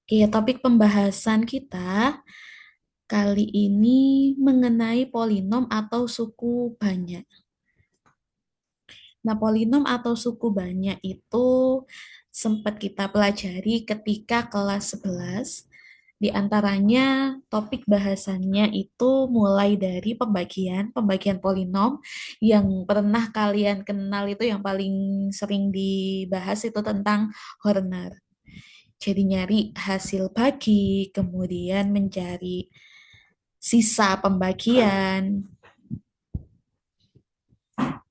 Oke, topik pembahasan kita kali ini mengenai polinom atau suku banyak. Nah, polinom atau suku banyak itu sempat kita pelajari ketika kelas 11. Di antaranya topik bahasannya itu mulai dari pembagian polinom yang pernah kalian kenal itu yang paling sering dibahas itu tentang Horner. Jadi nyari hasil bagi, kemudian mencari sisa pembagian.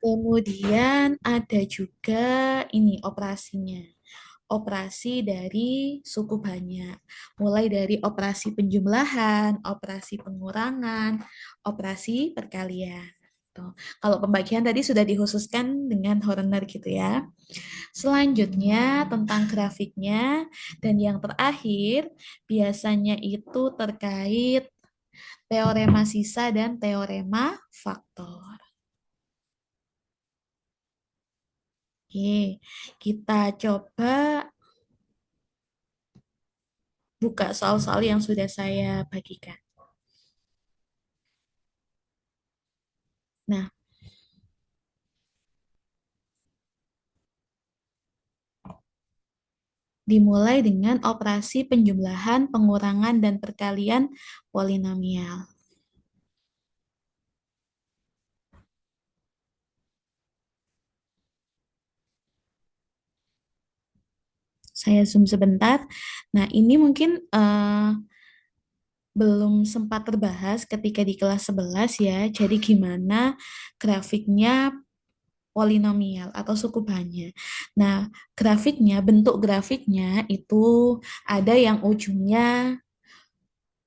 Kemudian ada juga ini operasinya. Operasi dari suku banyak. Mulai dari operasi penjumlahan, operasi pengurangan, operasi perkalian. Tuh. Kalau pembagian tadi sudah dikhususkan dengan Horner gitu ya. Selanjutnya tentang grafiknya dan yang terakhir biasanya itu terkait teorema sisa dan teorema faktor. Oke, kita coba buka soal-soal yang sudah saya bagikan. Nah, dimulai dengan operasi penjumlahan, pengurangan, dan perkalian polinomial. Saya zoom sebentar. Nah, ini mungkin belum sempat terbahas ketika di kelas 11 ya. Jadi gimana grafiknya polinomial atau suku banyak. Nah, bentuk grafiknya itu ada yang ujungnya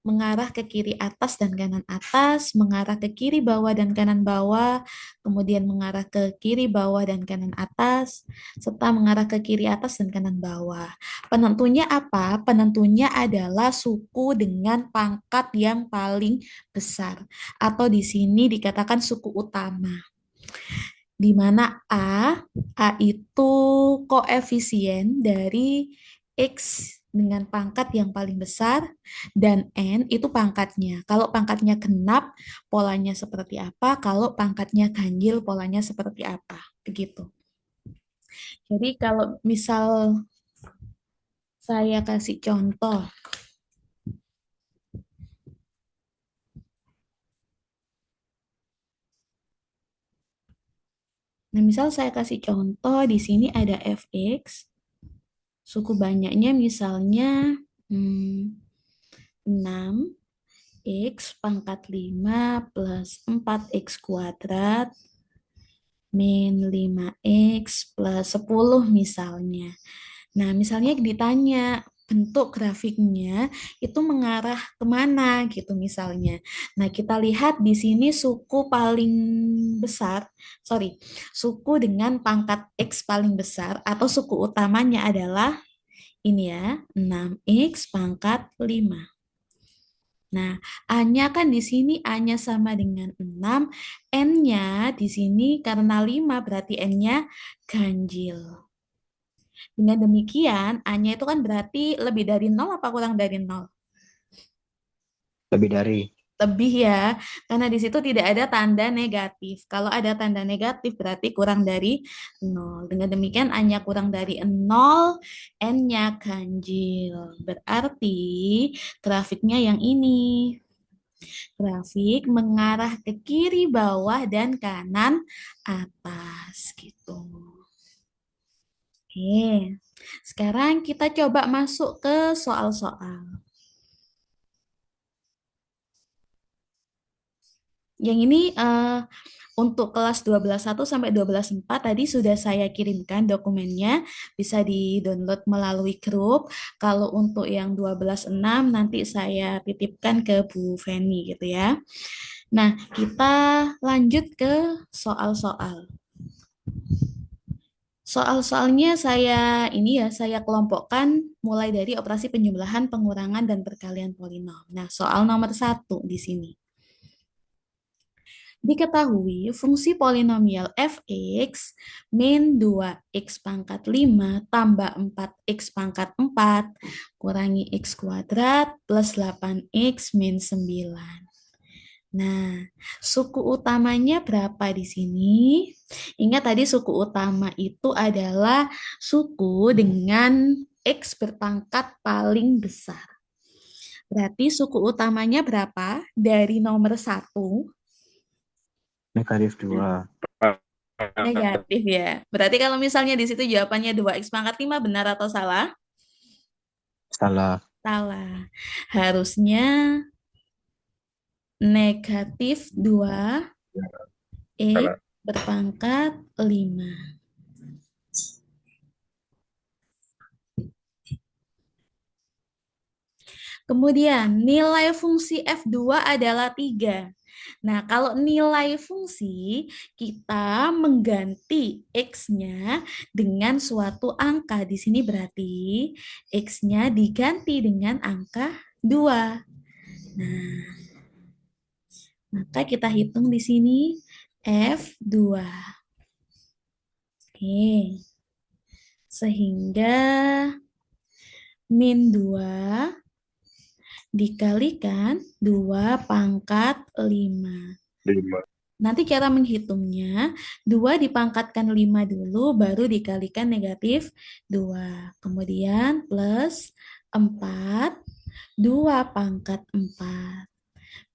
mengarah ke kiri atas dan kanan atas, mengarah ke kiri bawah dan kanan bawah, kemudian mengarah ke kiri bawah dan kanan atas, serta mengarah ke kiri atas dan kanan bawah. Penentunya apa? Penentunya adalah suku dengan pangkat yang paling besar, atau di sini dikatakan suku utama di mana A itu koefisien dari X dengan pangkat yang paling besar, dan N itu pangkatnya. Kalau pangkatnya genap, polanya seperti apa? Kalau pangkatnya ganjil, polanya seperti apa? Begitu. Jadi kalau misal saya kasih contoh, nah misal saya kasih contoh di sini ada fx, suku banyaknya misalnya 6 X pangkat 5 plus 4X kuadrat min 5X plus 10 misalnya. Nah, misalnya ditanya bentuk grafiknya itu mengarah kemana gitu misalnya. Nah, kita lihat di sini suku paling besar, suku dengan pangkat X paling besar atau suku utamanya adalah ini ya, 6X pangkat 5. Nah, A-nya kan di sini A-nya sama dengan 6, N-nya di sini karena 5 berarti N-nya ganjil. Dengan demikian, A-nya itu kan berarti lebih dari 0 apa kurang dari 0? Lebih dari. Lebih ya, karena di situ tidak ada tanda negatif. Kalau ada tanda negatif berarti kurang dari 0. Dengan demikian A-nya kurang dari 0, N-nya ganjil. Berarti grafiknya yang ini. Grafik mengarah ke kiri bawah dan kanan atas gitu. Oke, sekarang kita coba masuk ke soal-soal. Yang ini untuk kelas 12.1 sampai 12.4 tadi sudah saya kirimkan dokumennya, bisa di-download melalui grup. Kalau untuk yang 12.6 nanti saya titipkan ke Bu Feni gitu ya. Nah, kita lanjut ke soal-soal. Soal-soalnya saya kelompokkan mulai dari operasi penjumlahan, pengurangan, dan perkalian polinom. Nah, soal nomor 1 di sini. Diketahui fungsi polinomial f(x) min 2x pangkat 5 tambah 4x pangkat 4 kurangi x kuadrat plus 8x min 9. Nah, suku utamanya berapa di sini? Ingat tadi suku utama itu adalah suku dengan x berpangkat paling besar. Berarti suku utamanya berapa? Dari nomor 1 Negatif 2. negatif ya. Berarti kalau misalnya di situ jawabannya 2x pangkat 5 benar atau salah? Salah. Salah. Harusnya negatif 2x berpangkat 5. Kemudian nilai fungsi F2 adalah 3. Nah, kalau nilai fungsi, kita mengganti X-nya dengan suatu angka. Di sini berarti X-nya diganti dengan angka 2. Nah, maka kita hitung di sini F2. Oke. Sehingga min 2 dikalikan 2 pangkat 5. 5. Nanti cara menghitungnya, 2 dipangkatkan 5 dulu, baru dikalikan negatif 2. Kemudian plus 4, 2 pangkat 4,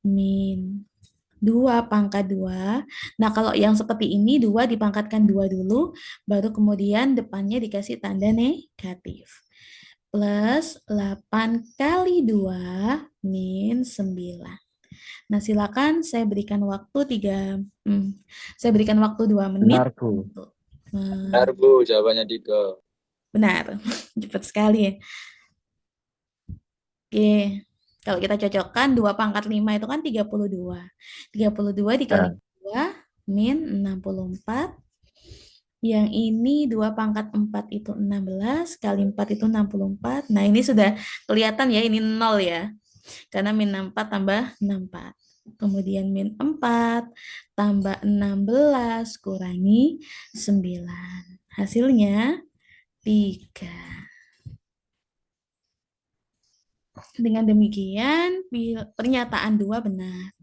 min 2 pangkat 2. Nah, kalau yang seperti ini, 2 dipangkatkan 2 dulu, baru kemudian depannya dikasih tanda negatif. Plus 8 kali 2 min 9. Nah, silakan saya berikan waktu 2 menit Benar, Bu. untuk Benar, Bu. Jawabannya 3. benar. Cepat sekali ya. Oke. Kalau kita cocokkan 2 pangkat 5 itu kan 32. 32 dikali Ya. 2 min 64. Yang ini 2 pangkat 4 itu 16, kali 4 itu 64. Nah, ini sudah kelihatan ya, ini 0 ya. Karena min 64 tambah 64. Kemudian min 4 tambah 16 kurangi 9. Hasilnya 3. Dengan demikian, pernyataan 2 benar.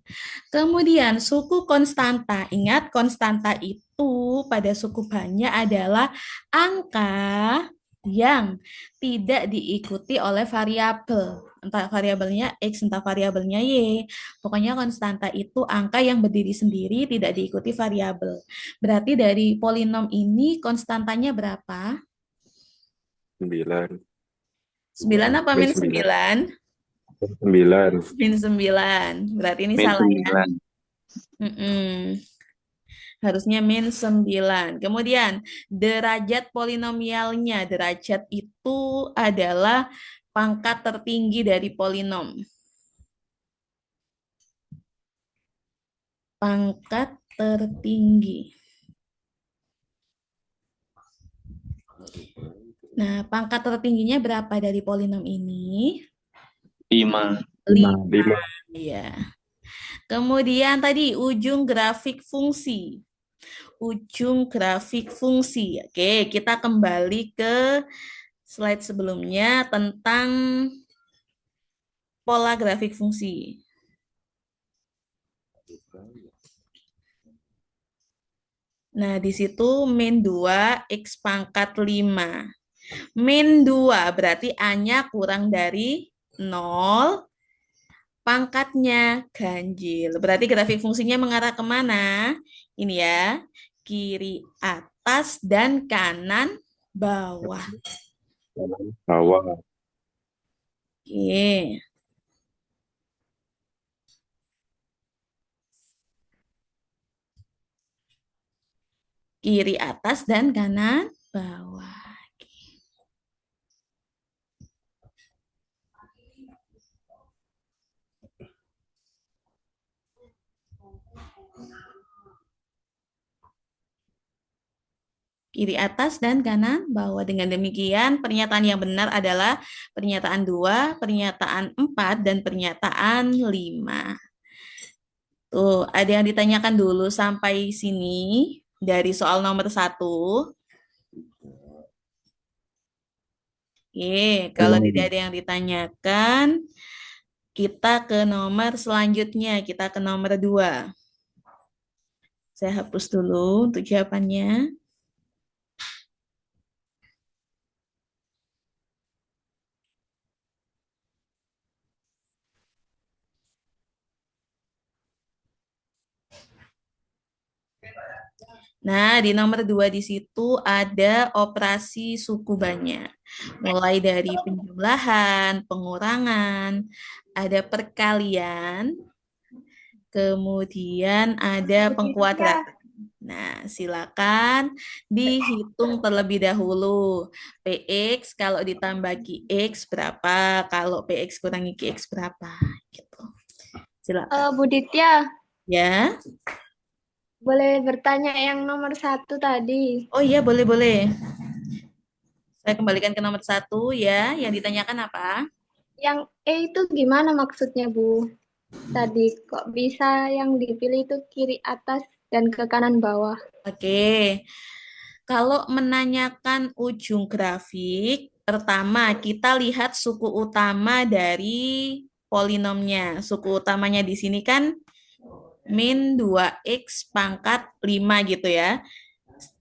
Kemudian suku konstanta. Ingat konstanta itu pada suku banyak adalah angka yang tidak diikuti oleh variabel. Entah variabelnya X, entah variabelnya Y. Pokoknya konstanta itu angka yang berdiri sendiri, tidak diikuti variabel. Berarti dari polinom ini konstantanya berapa? 9. 9 apa min 9. 9? 9. Min 9. Berarti ini Min salah ya. 9. Mm-mm. Harusnya min 9. Kemudian derajat polinomialnya. Derajat itu adalah pangkat tertinggi dari polinom. Pangkat tertinggi. Nah, pangkat tertingginya berapa dari polinom ini? 5. 5. 5. Ya. Kemudian tadi ujung grafik fungsi. Ujung grafik fungsi. Oke, kita kembali ke slide sebelumnya tentang pola grafik fungsi. Nah, di situ min 2 X pangkat 5. Min 2 berarti A-nya kurang dari 0, pangkatnya ganjil. Berarti grafik fungsinya mengarah kemana? Ini ya, kiri atas dan kanan bawah. Bawah. Oke. Kiri atas dan kanan bawah. Kiri atas dan kanan bawah. Dengan demikian, pernyataan yang benar adalah pernyataan 2, pernyataan 4, dan pernyataan 5. Tuh, ada yang ditanyakan dulu sampai sini dari soal nomor 1. Oke, kalau Belum. tidak ada yang ditanyakan, kita ke nomor selanjutnya. Kita ke nomor 2. Saya hapus dulu untuk jawabannya. Nah, di nomor 2 di situ ada operasi suku banyak. Mulai dari penjumlahan, pengurangan, ada perkalian, kemudian ada pengkuadratan. Nah, silakan dihitung terlebih dahulu. PX kalau ditambah QX berapa? Kalau PX kurangi QX berapa? Gitu. Silakan. Bu Ditya, Ya. boleh bertanya yang nomor 1 tadi. Oh iya, boleh-boleh. Saya kembalikan ke nomor 1 ya. Yang ditanyakan apa? Yang E itu gimana maksudnya, Bu? Tadi kok bisa yang dipilih itu kiri atas dan ke kanan bawah? Oke. Kalau menanyakan ujung grafik, pertama kita lihat suku utama dari polinomnya. Suku utamanya di sini kan min 2x pangkat 5 gitu ya.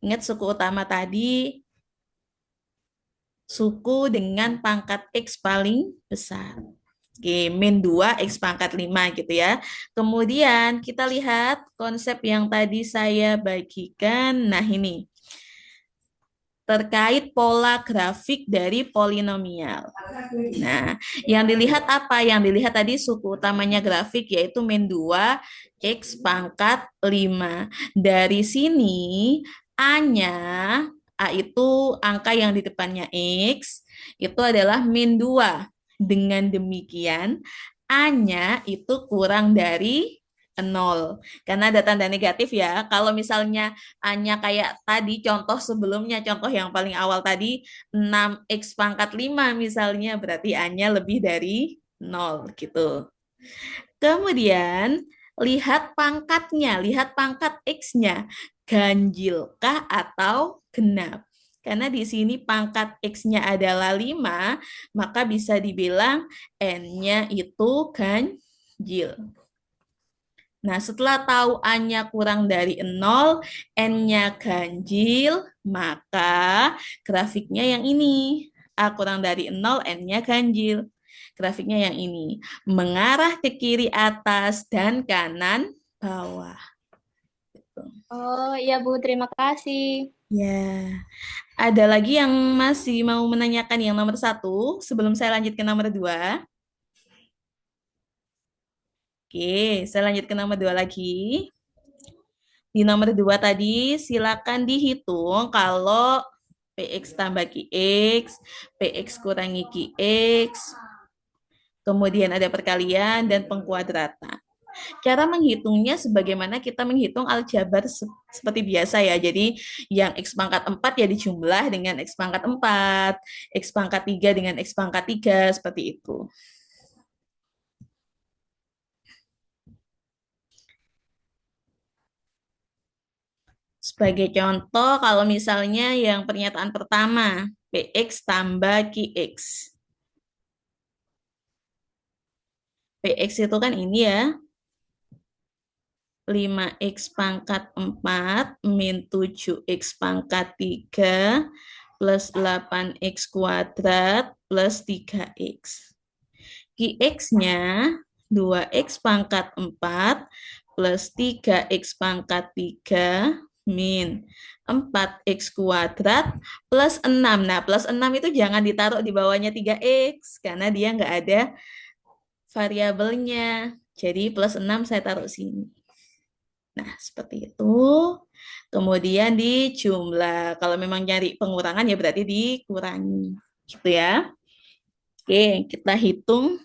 Ingat suku utama tadi suku dengan pangkat x paling besar. Oke, min 2 x pangkat 5 gitu ya. Kemudian kita lihat konsep yang tadi saya bagikan. Nah ini, terkait pola grafik dari polinomial. Nah, yang dilihat apa? Yang dilihat tadi suku utamanya grafik yaitu min 2 x pangkat 5. Dari sini A-nya, A itu angka yang di depannya X, itu adalah min 2. Dengan demikian, A-nya itu kurang dari 0. Karena ada tanda negatif ya. Kalau misalnya A-nya kayak tadi, contoh sebelumnya, contoh yang paling awal tadi, 6x pangkat 5 misalnya, berarti A-nya lebih dari 0 gitu. Kemudian, lihat pangkat X-nya, ganjilkah atau genap? Karena di sini pangkat X-nya adalah 5, maka bisa dibilang N-nya itu ganjil. Nah, setelah tahu A-nya kurang dari 0, N-nya ganjil, maka grafiknya yang ini. A kurang dari 0, N-nya ganjil. Grafiknya yang ini. Mengarah ke kiri atas dan kanan bawah. Oh iya Bu, terima kasih. Ya, ada lagi yang masih mau menanyakan yang nomor 1 sebelum saya lanjut ke nomor 2. Oke, saya lanjut ke nomor 2 lagi. Di nomor 2 tadi silakan dihitung kalau PX tambah QX, PX kurangi QX, kemudian ada perkalian dan pengkuadratan. Cara menghitungnya sebagaimana kita menghitung aljabar seperti biasa ya. Jadi yang X pangkat 4 ya dijumlah dengan X pangkat 4, X pangkat 3 dengan X pangkat 3, seperti itu. Sebagai contoh, kalau misalnya yang pernyataan pertama, PX tambah QX. PX itu kan ini ya, 5x pangkat 4 min 7x pangkat 3 plus 8x kuadrat plus 3x. QX-nya 2x pangkat 4 plus 3x pangkat 3 min 4x kuadrat plus 6. Nah, plus 6 itu jangan ditaruh di bawahnya 3x, karena dia nggak ada variabelnya. Jadi plus 6 saya taruh sini. Nah, seperti itu. Kemudian dijumlah. Kalau memang nyari pengurangan ya berarti dikurangi. Gitu ya. Oke, kita hitung.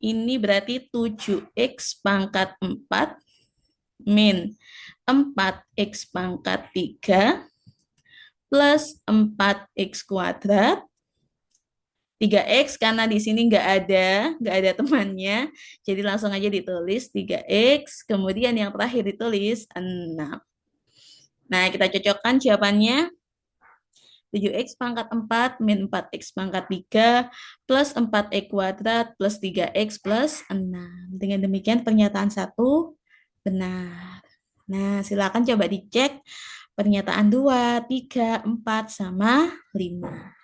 Ini berarti 7x pangkat 4 min 4x pangkat 3 plus 4x kuadrat 3X karena di sini nggak ada temannya. Jadi langsung aja ditulis 3X, kemudian yang terakhir ditulis 6. Nah, kita cocokkan jawabannya. 7X pangkat 4 min 4X pangkat 3 plus 4X kuadrat plus 3X plus 6. Dengan demikian pernyataan 1 benar. Nah, silakan coba dicek pernyataan 2, 3, 4, sama 5.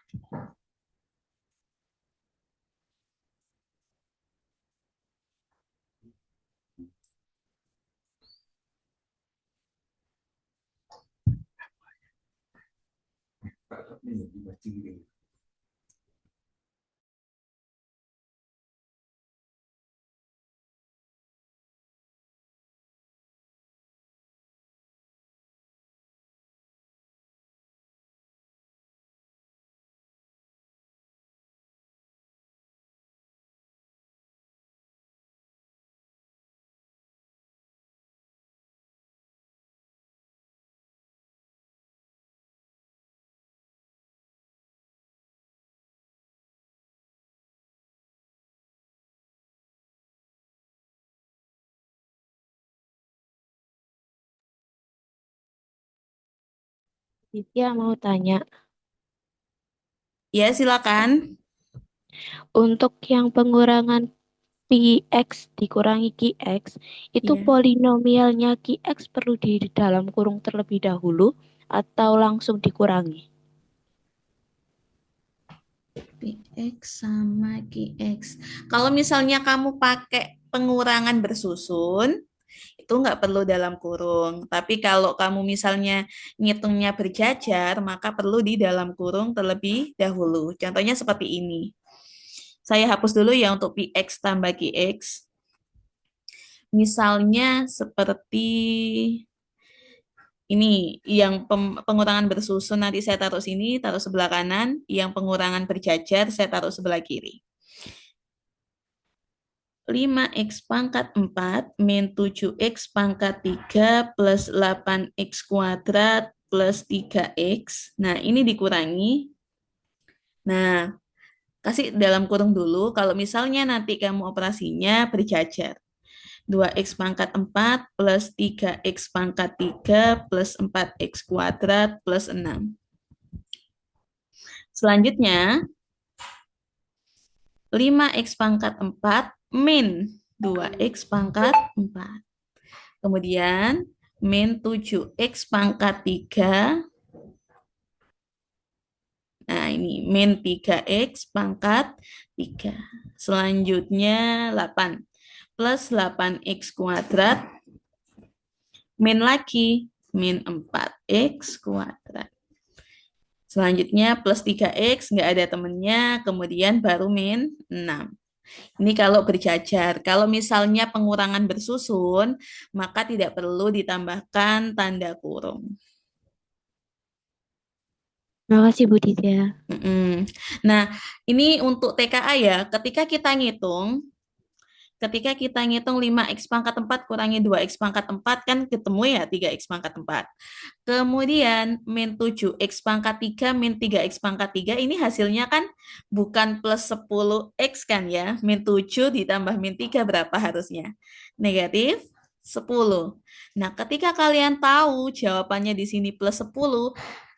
Dia mau tanya, Ya, silakan. untuk yang pengurangan Px dikurangi Qx, itu Iya. polinomialnya Qx perlu di dalam kurung terlebih dahulu atau langsung dikurangi? Px sama Qx. Kalau misalnya kamu pakai pengurangan bersusun, itu nggak perlu dalam kurung. Tapi kalau kamu misalnya ngitungnya berjajar, maka perlu di dalam kurung terlebih dahulu. Contohnya seperti ini. Saya hapus dulu ya untuk Px tambah Qx. Misalnya seperti ini, yang pengurangan bersusun nanti saya taruh sini, taruh sebelah kanan. Yang pengurangan berjajar saya taruh sebelah kiri. 5x pangkat 4 min 7x pangkat 3 plus 8x kuadrat plus 3x. Nah, ini dikurangi. Nah, kasih dalam kurung dulu. Kalau misalnya nanti kamu operasinya berjajar. 2x pangkat 4 plus 3x pangkat 3 plus 4x kuadrat plus 6. Selanjutnya, 5x pangkat 4 min 2x pangkat 4. Kemudian min 7x pangkat 3. Nah, ini min 3x pangkat 3. Selanjutnya 8. Plus 8x kuadrat. Min lagi. Min 4x kuadrat. Selanjutnya plus 3x, nggak ada temennya. Kemudian baru min 6. Ini kalau berjajar. Kalau misalnya pengurangan bersusun, maka tidak perlu ditambahkan tanda kurung. Terima kasih Bu Ditya. Nah, ini untuk TKA ya. Ketika kita ngitung 5x pangkat 4 kurangi 2x pangkat 4 kan ketemu ya 3x pangkat 4. Kemudian min 7x pangkat 3 min 3x pangkat 3 ini hasilnya kan bukan plus 10x kan ya. Min 7 ditambah min 3 berapa harusnya? Negatif 10. Nah, ketika kalian tahu jawabannya di sini plus 10,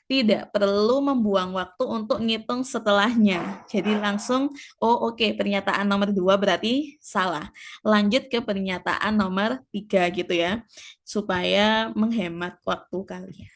tidak perlu membuang waktu untuk ngitung setelahnya. Jadi langsung, oh oke, pernyataan nomor 2 berarti salah. Lanjut ke pernyataan nomor 3 gitu ya, supaya menghemat waktu kalian.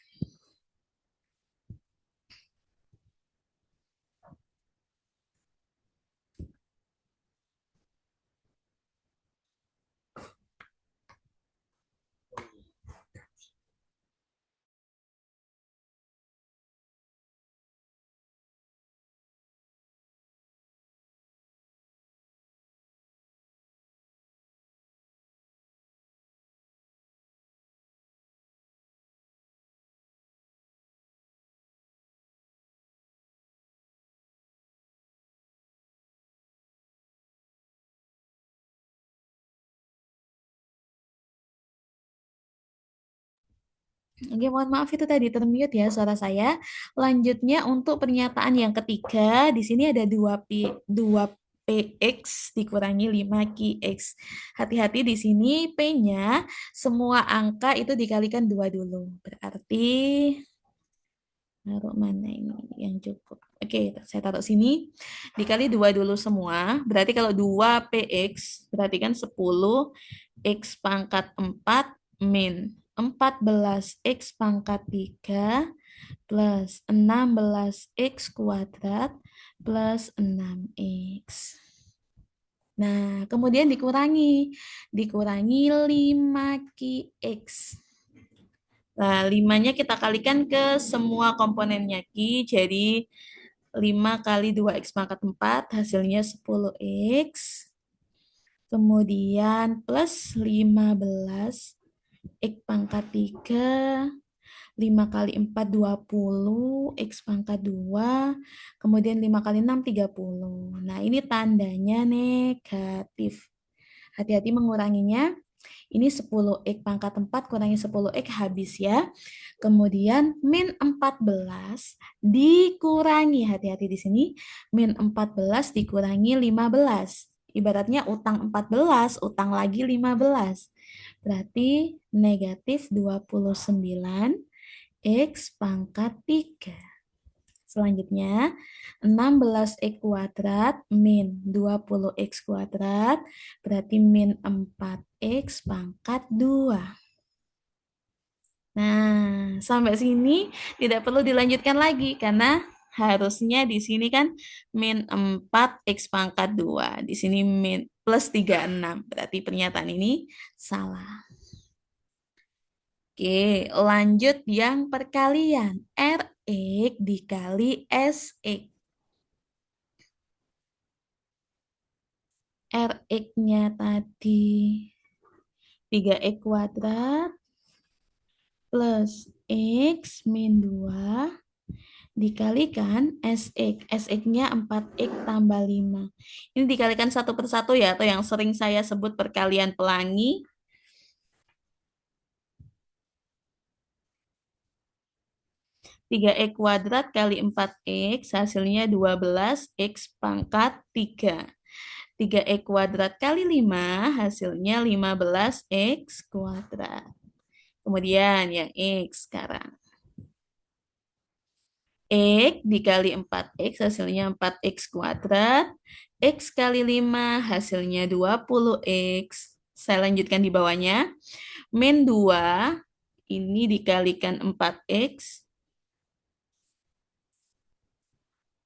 Oke, mohon maaf itu tadi termute ya suara saya. Lanjutnya untuk pernyataan yang ketiga, di sini ada 2px dikurangi 5qx. Hati-hati di sini P-nya semua angka itu dikalikan 2 dulu. Berarti taruh mana ini yang cukup. Oke, saya taruh sini. Dikali 2 dulu semua. Berarti kalau 2px berarti kan 10x pangkat 4 min 14x pangkat 3 plus 16x kuadrat plus 6x. Nah, kemudian dikurangi. Dikurangi 5qx. Nah, 5-nya kita kalikan ke semua komponennya Ki. Jadi 5 kali 2x pangkat 4 hasilnya 10x. Kemudian plus 15 x pangkat 3, 5 kali 4 20, x pangkat 2, kemudian 5 kali 6 30. Nah, ini tandanya negatif. Hati-hati menguranginya. Ini 10x pangkat 4 kurangi 10x habis ya. Kemudian min 14 dikurangi, hati-hati di sini, min 14 dikurangi 15. Ibaratnya utang 14, utang lagi 15. Berarti negatif 29x pangkat 3. Selanjutnya, 16x kuadrat min 20x kuadrat berarti min 4x pangkat 2. Nah, sampai sini tidak perlu dilanjutkan lagi karena harusnya di sini kan min 4x pangkat 2. Di sini min plus 36. Berarti pernyataan ini salah. Oke, lanjut yang perkalian. Rx dikali Sx. Rx-nya tadi 3x kuadrat plus x min 2 dikalikan Sx. Sx-nya 4x tambah 5. Ini dikalikan satu persatu ya, atau yang sering saya sebut perkalian pelangi. 3x kuadrat kali 4x hasilnya 12x pangkat 3. 3x kuadrat kali 5 hasilnya 15x kuadrat. Kemudian yang x sekarang. X dikali 4x hasilnya 4x kuadrat. X kali 5 hasilnya 20x. Saya lanjutkan di bawahnya. Min 2 ini dikalikan 4x.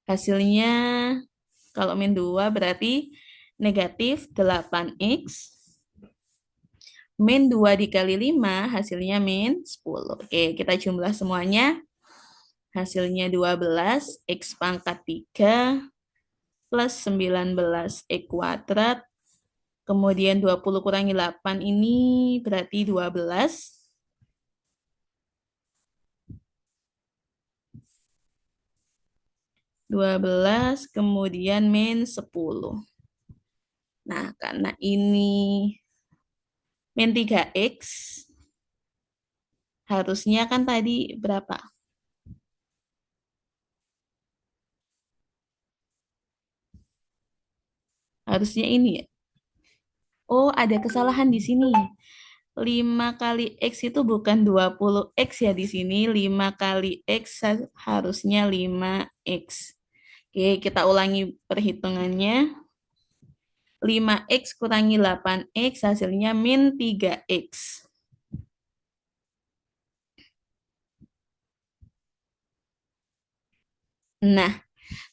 Hasilnya kalau min 2 berarti negatif 8x. Min 2 dikali 5 hasilnya min 10. Oke, kita jumlah semuanya. Hasilnya 12x pangkat 3 plus 19x kuadrat. Kemudian 20 kurangi 8 ini berarti 12. 12 kemudian min 10. Nah, karena ini min 3x, harusnya kan tadi berapa? Harusnya ini ya. Oh, ada kesalahan di sini. 5 kali X itu bukan 20X ya di sini. 5 kali X harusnya 5X. Oke, kita ulangi perhitungannya. 5X kurangi 8X hasilnya min 3X. Nah,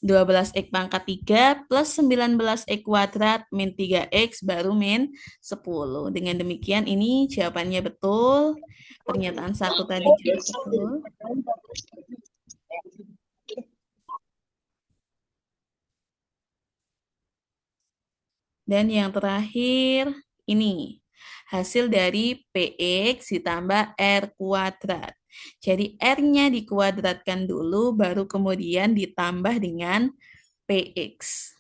12x pangkat 3 plus 19x kuadrat min 3x baru min 10. Dengan demikian ini jawabannya betul. Pernyataan satu tadi juga betul. Dan yang terakhir ini hasil dari PX ditambah R kuadrat. Jadi R-nya dikuadratkan dulu, baru kemudian ditambah dengan PX.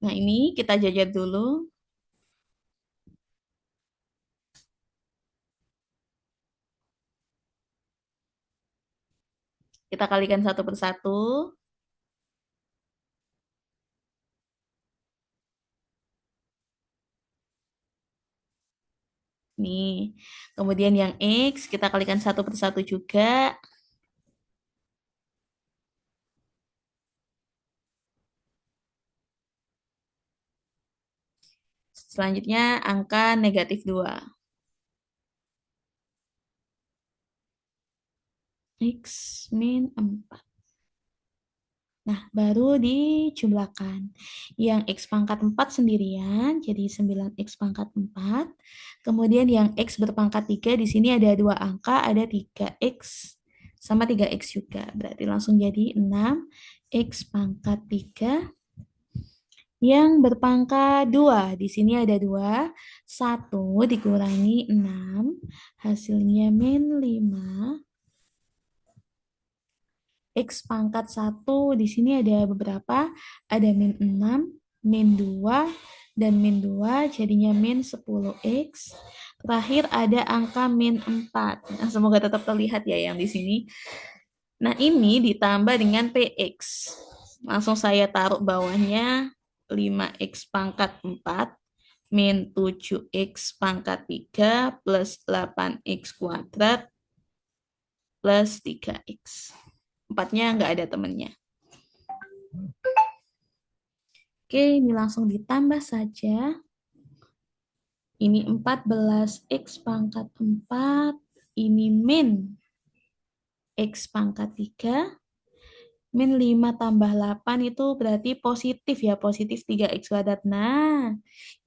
Nah, ini kita jajat dulu. Kita kalikan satu persatu. Nih, kemudian yang X kita kalikan satu persatu juga. Selanjutnya angka negatif 2. X min 4. Nah, baru dijumlahkan. Yang X pangkat 4 sendirian, jadi 9X pangkat 4. Kemudian yang X berpangkat 3, di sini ada 2 angka, ada 3X sama 3X juga. Berarti langsung jadi 6X pangkat 3 yang berpangkat 2. Di sini ada 2. 1 dikurangi 6, hasilnya min 5. X pangkat 1, di sini ada beberapa, ada min 6, min 2, dan min 2, jadinya min 10X. Terakhir ada angka min 4. Nah, semoga tetap terlihat ya yang di sini. Nah, ini ditambah dengan PX. Langsung saya taruh bawahnya 5X pangkat 4 min 7X pangkat 3 plus 8X kuadrat plus 3X. 4-nya nggak ada temennya. Oke, ini langsung ditambah saja. Ini 14X pangkat 4. Ini min X pangkat 3. Min 5 tambah 8 itu berarti positif ya, positif 3X kuadrat. Nah,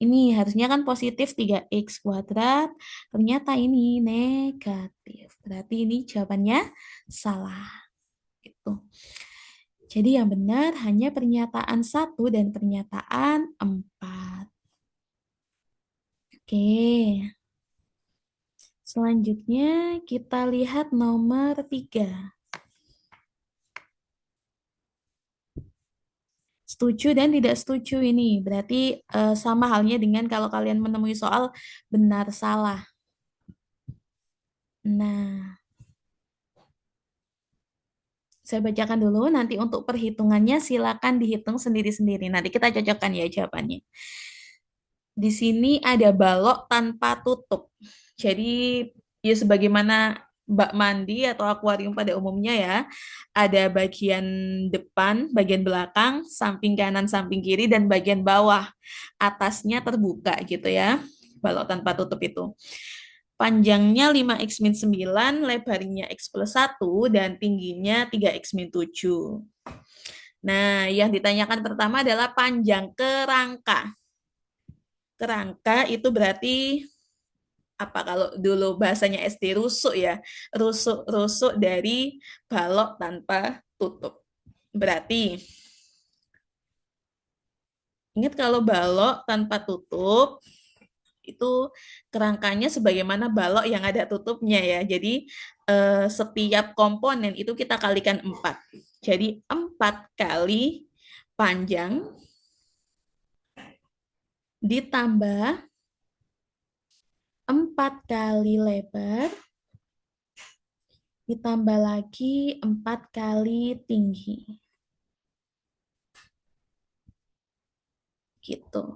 ini harusnya kan positif 3X kuadrat. Ternyata ini negatif. Berarti ini jawabannya salah. Gitu. Jadi yang benar hanya pernyataan 1 dan pernyataan 4. Oke. Selanjutnya kita lihat nomor 3. Setuju dan tidak setuju ini. Berarti sama halnya dengan kalau kalian menemui soal benar salah. Nah, saya bacakan dulu. Nanti untuk perhitungannya silakan dihitung sendiri-sendiri. Nanti kita cocokkan ya jawabannya. Di sini ada balok tanpa tutup. Jadi ya sebagaimana bak mandi atau akuarium pada umumnya ya, ada bagian depan, bagian belakang, samping kanan, samping kiri, dan bagian bawah. Atasnya terbuka gitu ya, balok tanpa tutup itu. Panjangnya 5x min 9, lebarnya x plus 1, dan tingginya 3x min 7. Nah, yang ditanyakan pertama adalah panjang kerangka. Kerangka itu berarti apa kalau dulu bahasanya SD rusuk ya, rusuk dari balok tanpa tutup. Berarti ingat kalau balok tanpa tutup itu kerangkanya sebagaimana balok yang ada tutupnya ya. Jadi setiap komponen itu kita kalikan 4. Jadi 4 kali panjang ditambah 4 kali lebar ditambah lagi 4 kali tinggi. Gitu.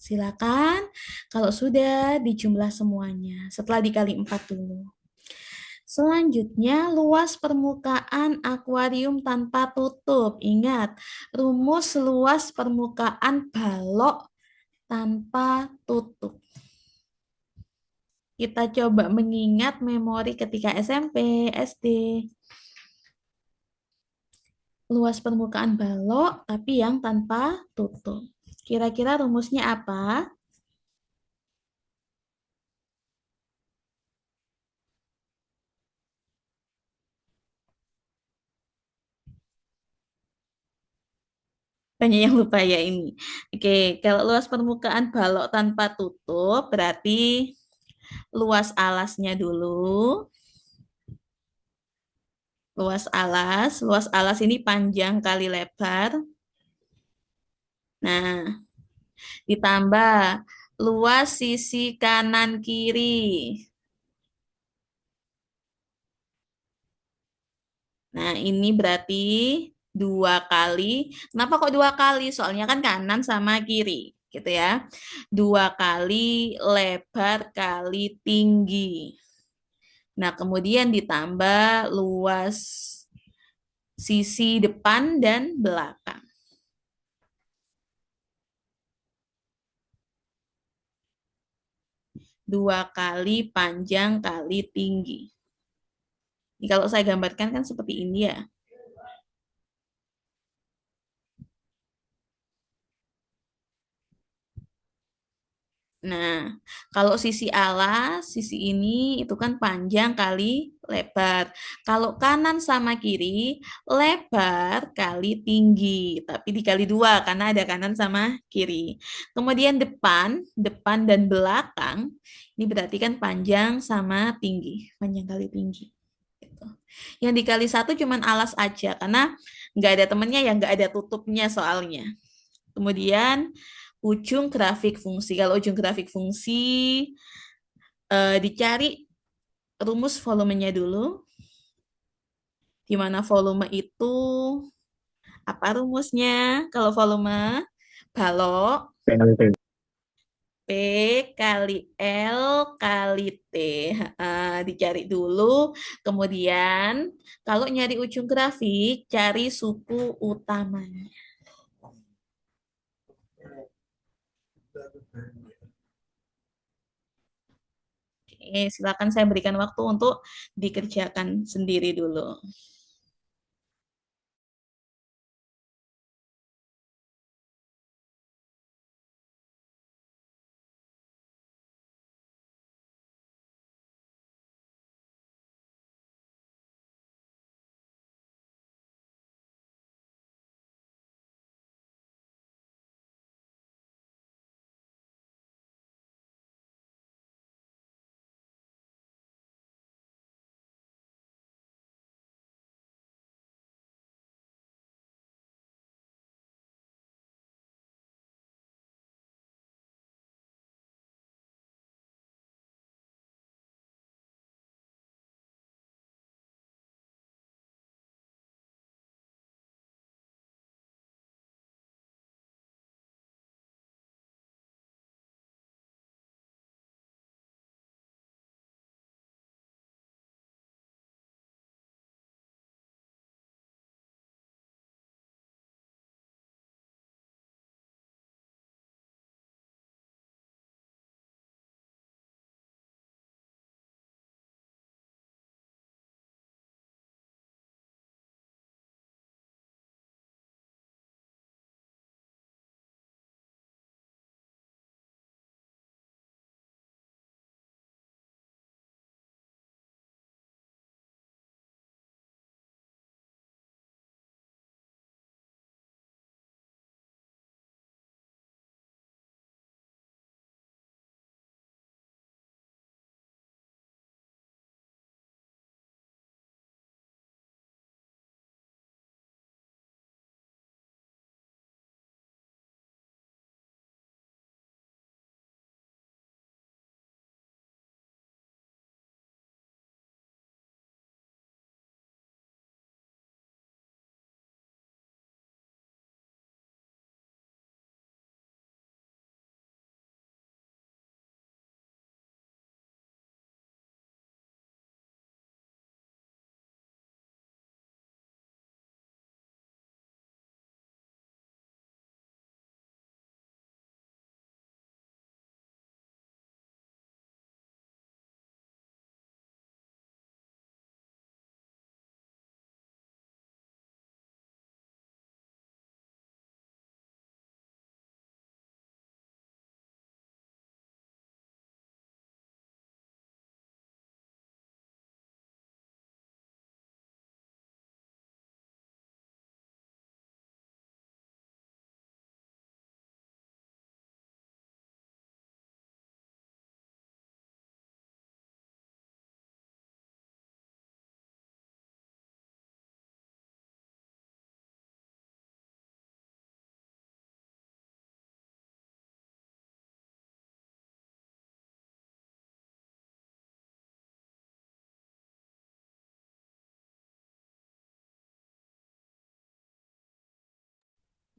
Silakan kalau sudah dijumlah semuanya. Setelah dikali 4 dulu. Selanjutnya, luas permukaan akuarium tanpa tutup. Ingat, rumus luas permukaan balok tanpa tutup. Kita coba mengingat memori ketika SMP, SD. Luas permukaan balok, tapi yang tanpa tutup. Kira-kira rumusnya apa? Banyak yang lupa ya ini. Oke, kalau luas permukaan balok tanpa tutup, berarti luas alasnya dulu. Luas alas ini panjang kali lebar. Nah, Ditambah luas sisi kanan kiri. Nah, ini berarti 2 kali. Kenapa kok 2 kali? Soalnya kan kanan sama kiri, gitu ya. 2 kali lebar kali tinggi. Nah, kemudian ditambah luas sisi depan dan belakang. 2 kali panjang kali tinggi. Ini kalau saya gambarkan kan seperti ini ya. Nah, kalau sisi alas, sisi ini itu kan panjang kali lebar. Kalau kanan sama kiri, lebar kali tinggi. Tapi dikali 2 karena ada kanan sama kiri. Kemudian depan dan belakang, ini berarti kan panjang sama tinggi. Panjang kali tinggi. Gitu. Yang dikali 1 cuman alas aja, karena nggak ada temennya ya, nggak ada tutupnya soalnya. Kemudian ujung grafik fungsi. Kalau ujung grafik fungsi dicari rumus volumenya dulu. Di mana volume itu apa rumusnya? Kalau volume balok PLT. P kali L kali T. Dicari dulu. Kemudian kalau nyari ujung grafik, cari suku utamanya. Oke, silakan saya berikan waktu untuk dikerjakan sendiri dulu.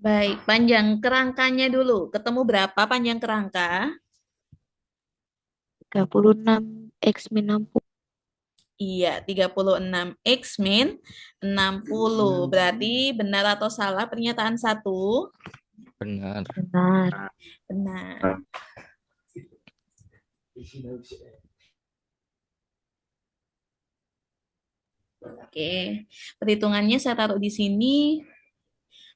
Baik, panjang kerangkanya dulu. Ketemu berapa panjang kerangka? 36 X min 60. Iya, 36 X min 60. Berarti benar atau salah pernyataan satu? Benar. Benar. Benar. Oke, perhitungannya saya taruh di sini.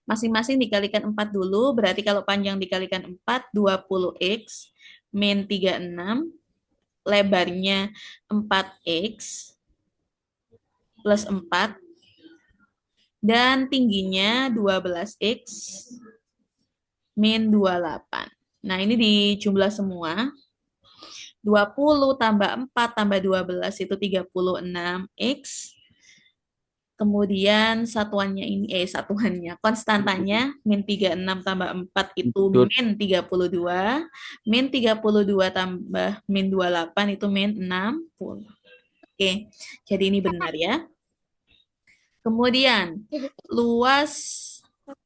Masing-masing dikalikan 4 dulu. Berarti kalau panjang dikalikan 4, 20X min 36. Lebarnya 4X plus 4. Dan tingginya 12X min 28. Nah, ini dijumlah semua. 20 tambah 4 tambah 12 itu 36X. Kemudian satuannya, konstantanya min 36 tambah 4 itu Betul. min 32. Min 32 tambah min 28 itu min 60. Oke, jadi ini benar ya. Kemudian, luas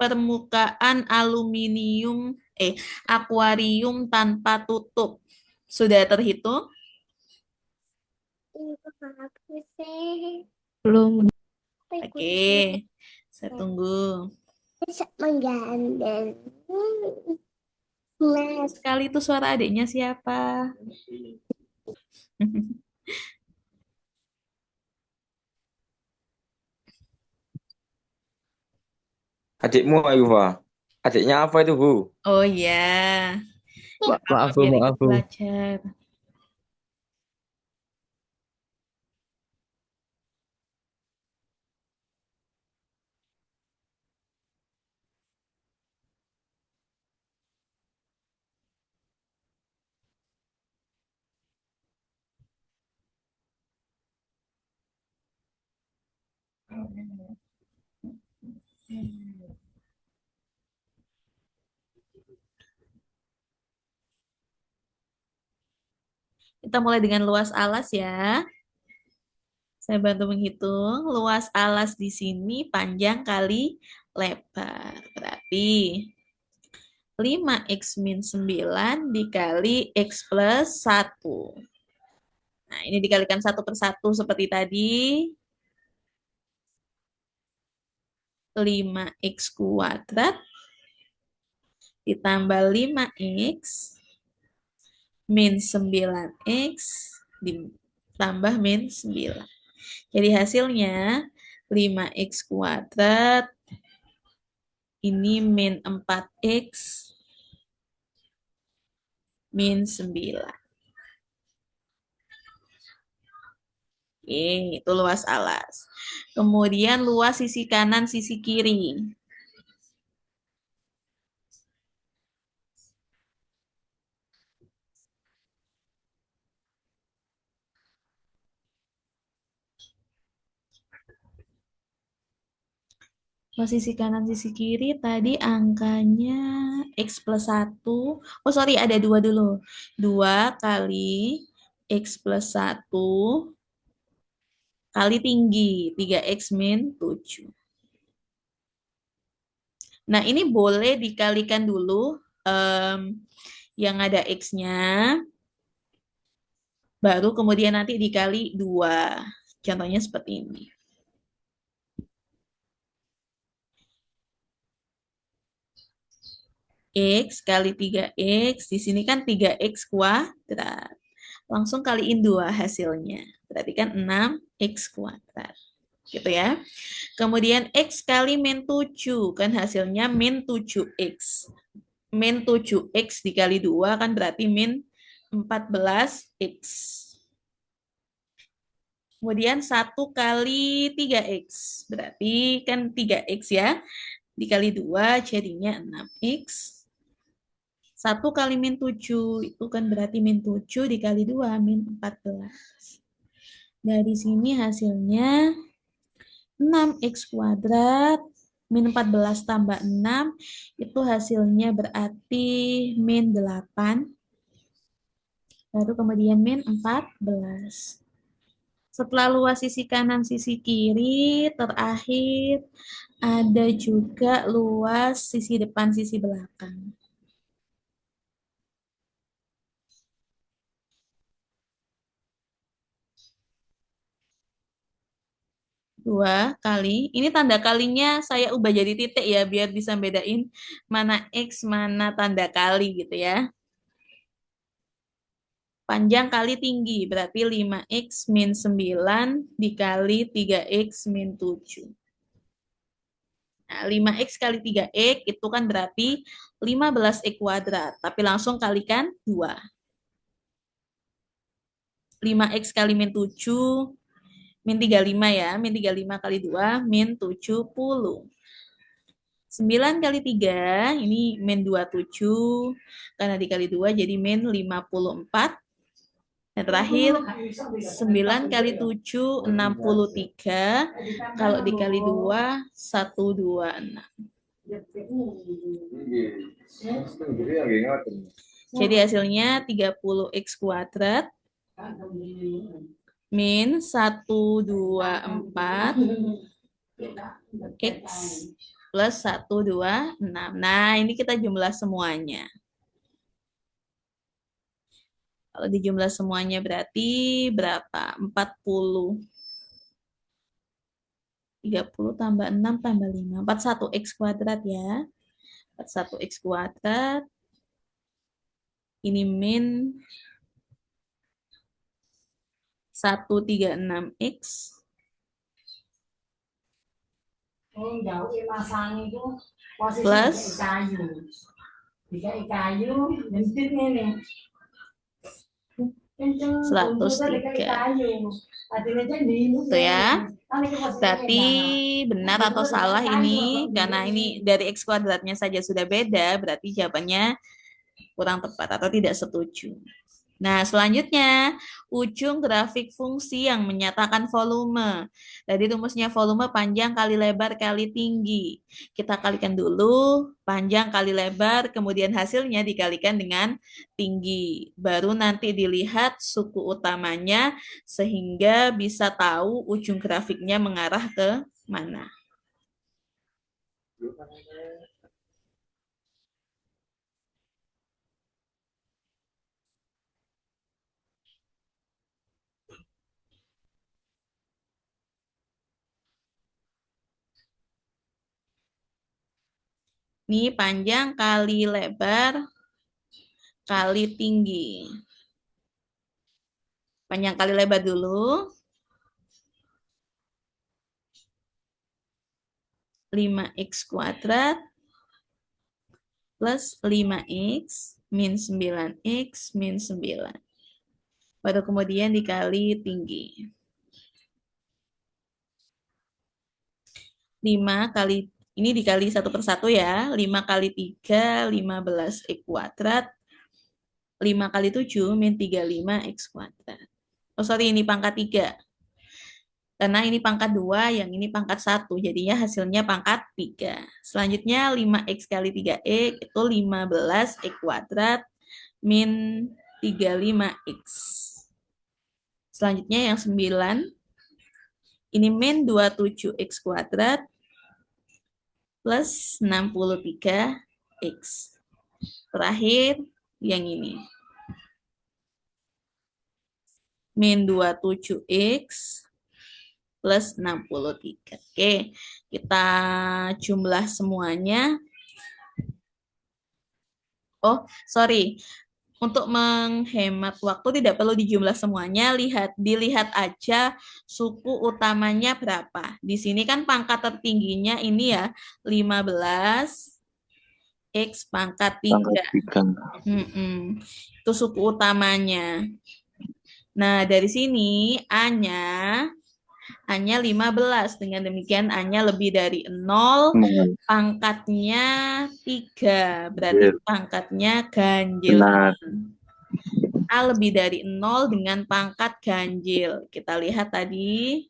permukaan akuarium tanpa tutup. Sudah terhitung? Belum. Oke, saya tunggu. Sekali itu suara adiknya siapa? Adikmu Ayuwa. Adiknya apa itu, Bu? Oh ya, Maaf, Bu, biar maaf, ikut Bu. belajar. Kita mulai dengan luas alas ya. Saya bantu menghitung. Luas alas di sini panjang kali lebar. Berarti 5X min 9 dikali X plus 1. Nah, ini dikalikan 1/1 seperti tadi. 5X kuadrat ditambah 5X min 9X ditambah min 9. Jadi hasilnya 5X kuadrat ini min 4X min 9. Oke, itu luas alas. Kemudian luas sisi kanan, sisi kiri. Sisi kanan, sisi kiri tadi angkanya X plus 1. Oh, sorry, ada 2 dulu. 2 kali X plus 1 kali tinggi. 3X min 7. Nah, ini boleh dikalikan dulu yang ada X-nya. Baru kemudian nanti dikali 2. Contohnya seperti ini. X kali 3X, di sini kan 3X kuadrat. Langsung kaliin 2 hasilnya. Berarti kan 6X kuadrat. Gitu ya. Kemudian X kali min 7, kan hasilnya min 7X. Min 7X dikali 2 kan berarti min 14X. Kemudian 1 kali 3X. Berarti kan 3X ya. Dikali 2 jadinya 6X. 1 kali min 7 itu kan berarti min 7 dikali 2 min 14. Dari sini hasilnya 6X kuadrat min 14 tambah 6 itu hasilnya berarti min 8. Baru kemudian min 14. Setelah luas sisi kanan, sisi kiri, terakhir ada juga luas sisi depan, sisi belakang. Dua kali. Ini tanda kalinya saya ubah jadi titik ya, biar bisa bedain mana X, mana tanda kali gitu ya. Panjang kali tinggi, berarti 5X min 9 dikali 3X min 7. Nah, 5X kali 3X itu kan berarti 15X kuadrat. Tapi langsung kalikan 2. 5X kali min 7, min 35 ya. Min 35 kali 2, min 70. 9 kali 3, ini min 27. Karena dikali 2 jadi min 54. Dan terakhir, 9 kali 7, 63. Kalau dikali 2, 126. Jadi hasilnya 30X kuadrat min 124 X plus 126. Nah, ini kita jumlah semuanya. Kalau dijumlah semuanya berarti berapa? 40. 30 tambah 6 tambah 5. 41X kuadrat ya. 41X kuadrat. Ini min 136X. Plus 103. Itu ya. Berarti benar atau salah ini, karena ini dari X kuadratnya saja sudah beda, berarti jawabannya kurang tepat atau tidak setuju. Nah, selanjutnya, ujung grafik fungsi yang menyatakan volume. Tadi rumusnya volume panjang kali lebar kali tinggi. Kita kalikan dulu panjang kali lebar, kemudian hasilnya dikalikan dengan tinggi. Baru nanti dilihat suku utamanya sehingga bisa tahu ujung grafiknya mengarah ke mana. Ini panjang kali lebar kali tinggi. Panjang kali lebar dulu. 5X kuadrat plus 5X min 9X min 9. Baru kemudian dikali tinggi. 5 kali, ini dikali satu per satu ya. 5 kali 3, 15X kuadrat. 5 kali 7 min 35X kuadrat. Oh sorry, ini pangkat 3. Karena ini pangkat 2, yang ini pangkat 1. Jadinya hasilnya pangkat 3. Selanjutnya 5X kali 3X itu 15X kuadrat min 35X. Selanjutnya yang 9. Ini min 27X kuadrat plus 63X. Terakhir yang ini. Min 27X plus 63. Oke, kita jumlah semuanya. Oh, sorry. Untuk menghemat waktu tidak perlu dijumlah semuanya, dilihat aja suku utamanya berapa. Di sini kan pangkat tertingginya ini ya 15 X pangkat 3. Itu suku utamanya. Nah, dari sini A-nya 15. Dengan demikian A-nya lebih dari 0, pangkatnya 3. Berarti pangkatnya ganjil. Benar. A lebih dari 0 dengan pangkat ganjil. Kita lihat tadi.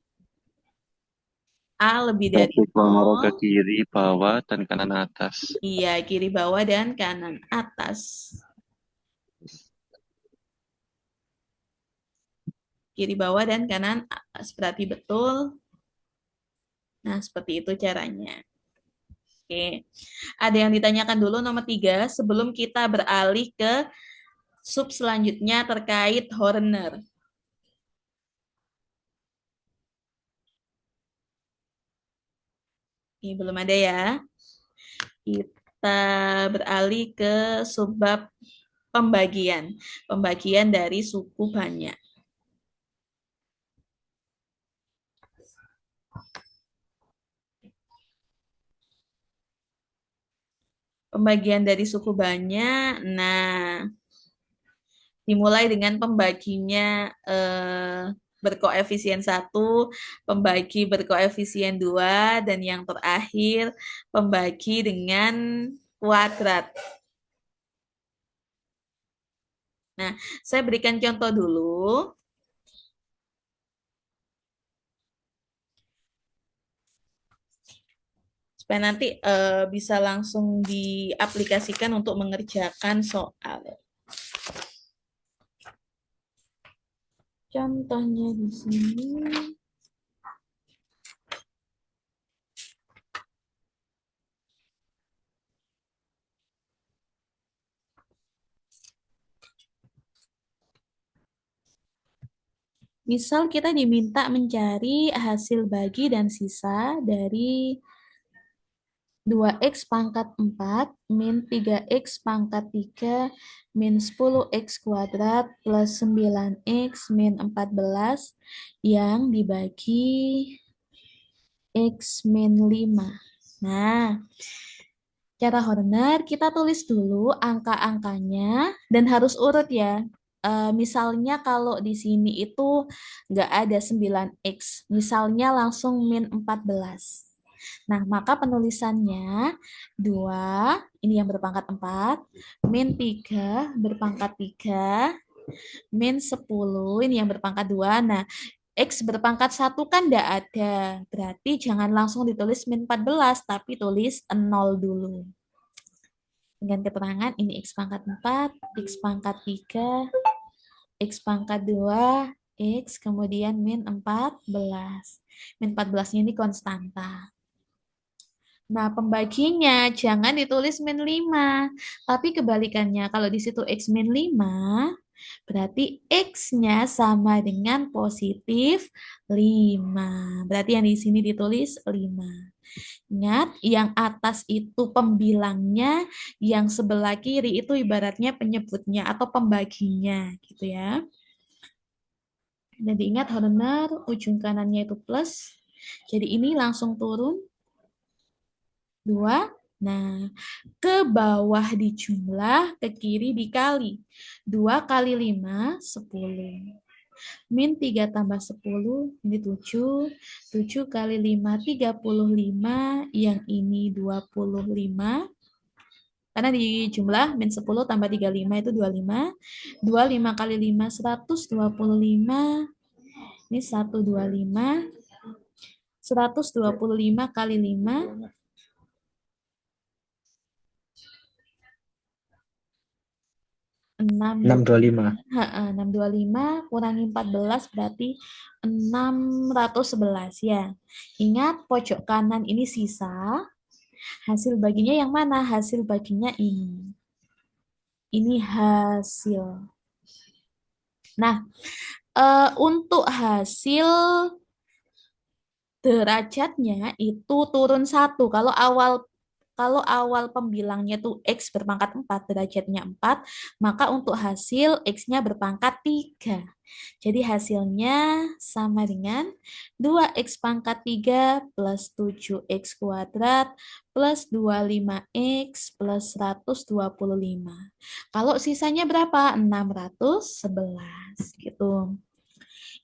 A lebih dari Grafik mengarah 0. ke kiri, bawah, dan kanan atas. Iya, kiri bawah dan kanan atas. kiri bawah dan kanan atas. Berarti betul. Nah, seperti itu caranya. Oke. Ada yang ditanyakan dulu nomor 3 sebelum kita beralih ke sub selanjutnya terkait Horner. Ini belum ada ya. Kita beralih ke subbab pembagian. Pembagian dari suku banyak. Pembagian dari suku banyak. Nah, dimulai dengan pembaginya berkoefisien 1, pembagi berkoefisien 2, dan yang terakhir pembagi dengan kuadrat. Nah, saya berikan contoh dulu. Supaya nanti bisa langsung diaplikasikan untuk mengerjakan soal. Contohnya di sini. Misal kita diminta mencari hasil bagi dan sisa dari 2x pangkat 4 min 3x pangkat 3 min 10x kuadrat plus 9x min 14 yang dibagi x min 5. Nah, cara Horner kita tulis dulu angka-angkanya dan harus urut ya. Misalnya kalau di sini itu nggak ada 9x, misalnya langsung min 14. Nah, maka penulisannya 2, ini yang berpangkat 4, min 3 berpangkat 3, min 10, ini yang berpangkat 2. Nah, X berpangkat 1 kan tidak ada. Berarti jangan langsung ditulis min 14, tapi tulis 0 dulu. Dengan keterangan ini X pangkat 4, X pangkat 3, X pangkat 2, X, kemudian min 14. Min 14-nya ini konstanta. Nah, pembaginya jangan ditulis min 5. Tapi kebalikannya, kalau di situ X min 5, berarti X-nya sama dengan positif 5. Berarti yang di sini ditulis 5. Ingat, yang atas itu pembilangnya, yang sebelah kiri itu ibaratnya penyebutnya atau pembaginya, gitu ya. Dan diingat Horner, ujung kanannya itu plus. Jadi ini langsung turun 2. Nah, ke bawah dijumlah, ke kiri dikali. 2 kali 5, 10. Min 3 tambah 10, ini 7. 7 kali 5, 35. Yang ini 25. Karena di jumlah min 10 tambah 35 itu 25. 25 kali 5, 125. Ini 125. 125 kali 5. 625. 625 kurangi 14 berarti 611 ya. Ingat pojok kanan ini sisa. Hasil baginya yang mana? Hasil baginya ini. Ini hasil. Nah, untuk hasil derajatnya itu turun 1. Kalau awal pembilangnya tuh X berpangkat 4, derajatnya 4, maka untuk hasil X-nya berpangkat 3. Jadi hasilnya sama dengan 2X pangkat 3 plus 7X kuadrat plus 25X plus 125. Kalau sisanya berapa? 611 gitu.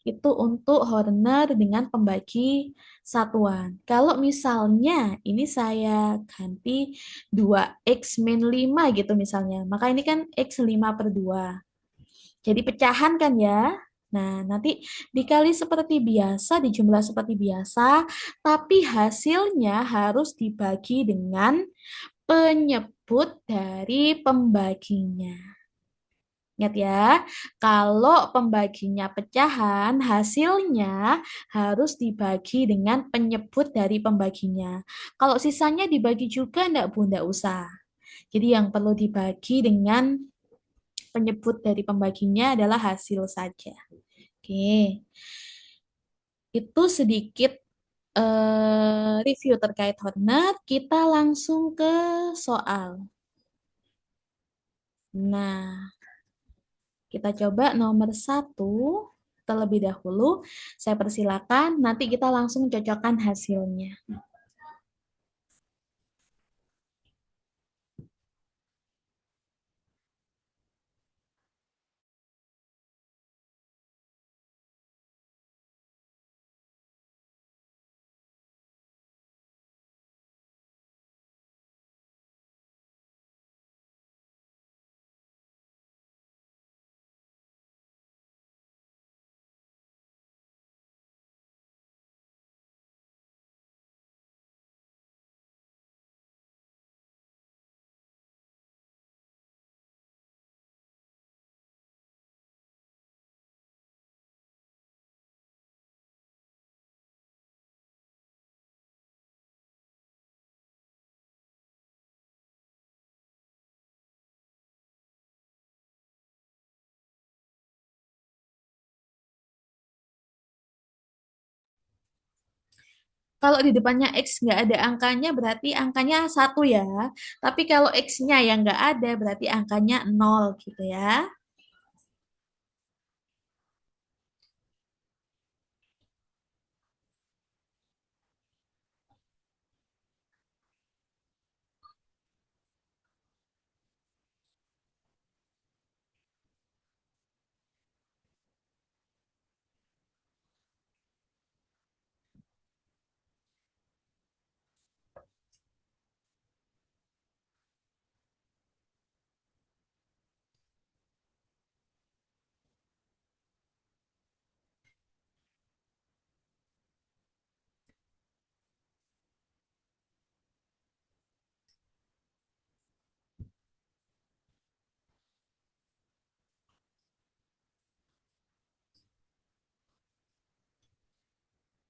Itu untuk Horner dengan pembagi satuan. Kalau misalnya ini saya ganti 2x min 5 gitu misalnya. Maka ini kan x 5/2. Jadi pecahan kan ya. Nah, nanti dikali seperti biasa, dijumlah seperti biasa, tapi hasilnya harus dibagi dengan penyebut dari pembaginya. Ingat ya, kalau pembaginya pecahan, hasilnya harus dibagi dengan penyebut dari pembaginya. Kalau sisanya dibagi juga, enggak Bu, enggak usah. Jadi yang perlu dibagi dengan penyebut dari pembaginya adalah hasil saja. Oke, itu sedikit review terkait Hornet. Kita langsung ke soal. Nah, kita coba nomor 1 terlebih dahulu. Saya persilakan, nanti kita langsung cocokkan hasilnya. Kalau di depannya X nggak ada angkanya, berarti angkanya 1 ya. Tapi kalau X-nya yang nggak ada, berarti angkanya 0 gitu ya.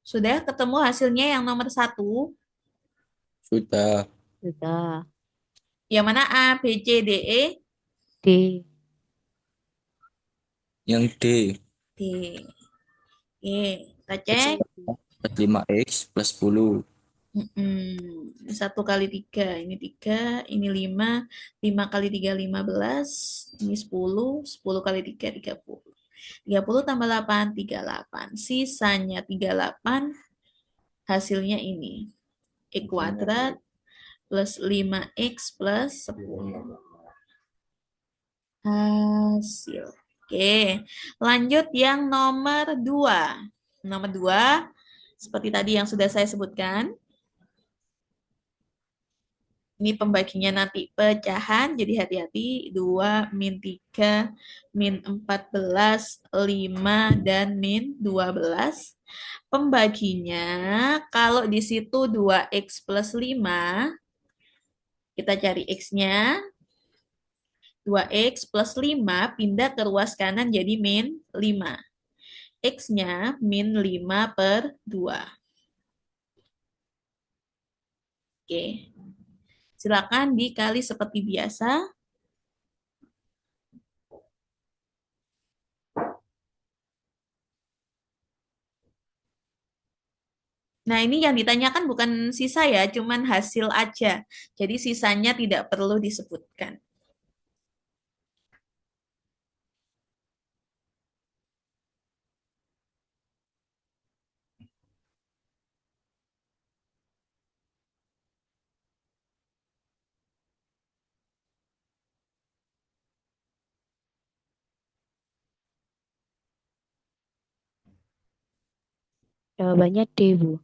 Sudah ketemu hasilnya yang nomor 1. Sudah. Sudah. Yang mana A, B, C, D, E? D. Yang D. D. Oke, kita cek. 5X plus 10. 1 kali 3, ini 3, ini 5, 5 kali 3, 15, ini 10, 10 kali 3, 30. 30 tambah 8, 38. Sisanya 38, hasilnya ini. X kuadrat plus 5X plus 10. Hasil. Oke, lanjut yang nomor 2. Nomor 2, seperti tadi yang sudah saya sebutkan. Ini pembaginya nanti pecahan, jadi hati-hati. 2, min 3, min 14, 5, dan min 12. Pembaginya, kalau di situ 2X plus 5, kita cari X-nya. 2X plus 5 pindah ke ruas kanan jadi min 5. X-nya min 5 per 2. Oke. Silakan dikali seperti biasa. Nah, ini yang ditanyakan bukan sisa ya, cuman hasil aja. Jadi sisanya tidak perlu disebutkan. Jawabannya D, Bu.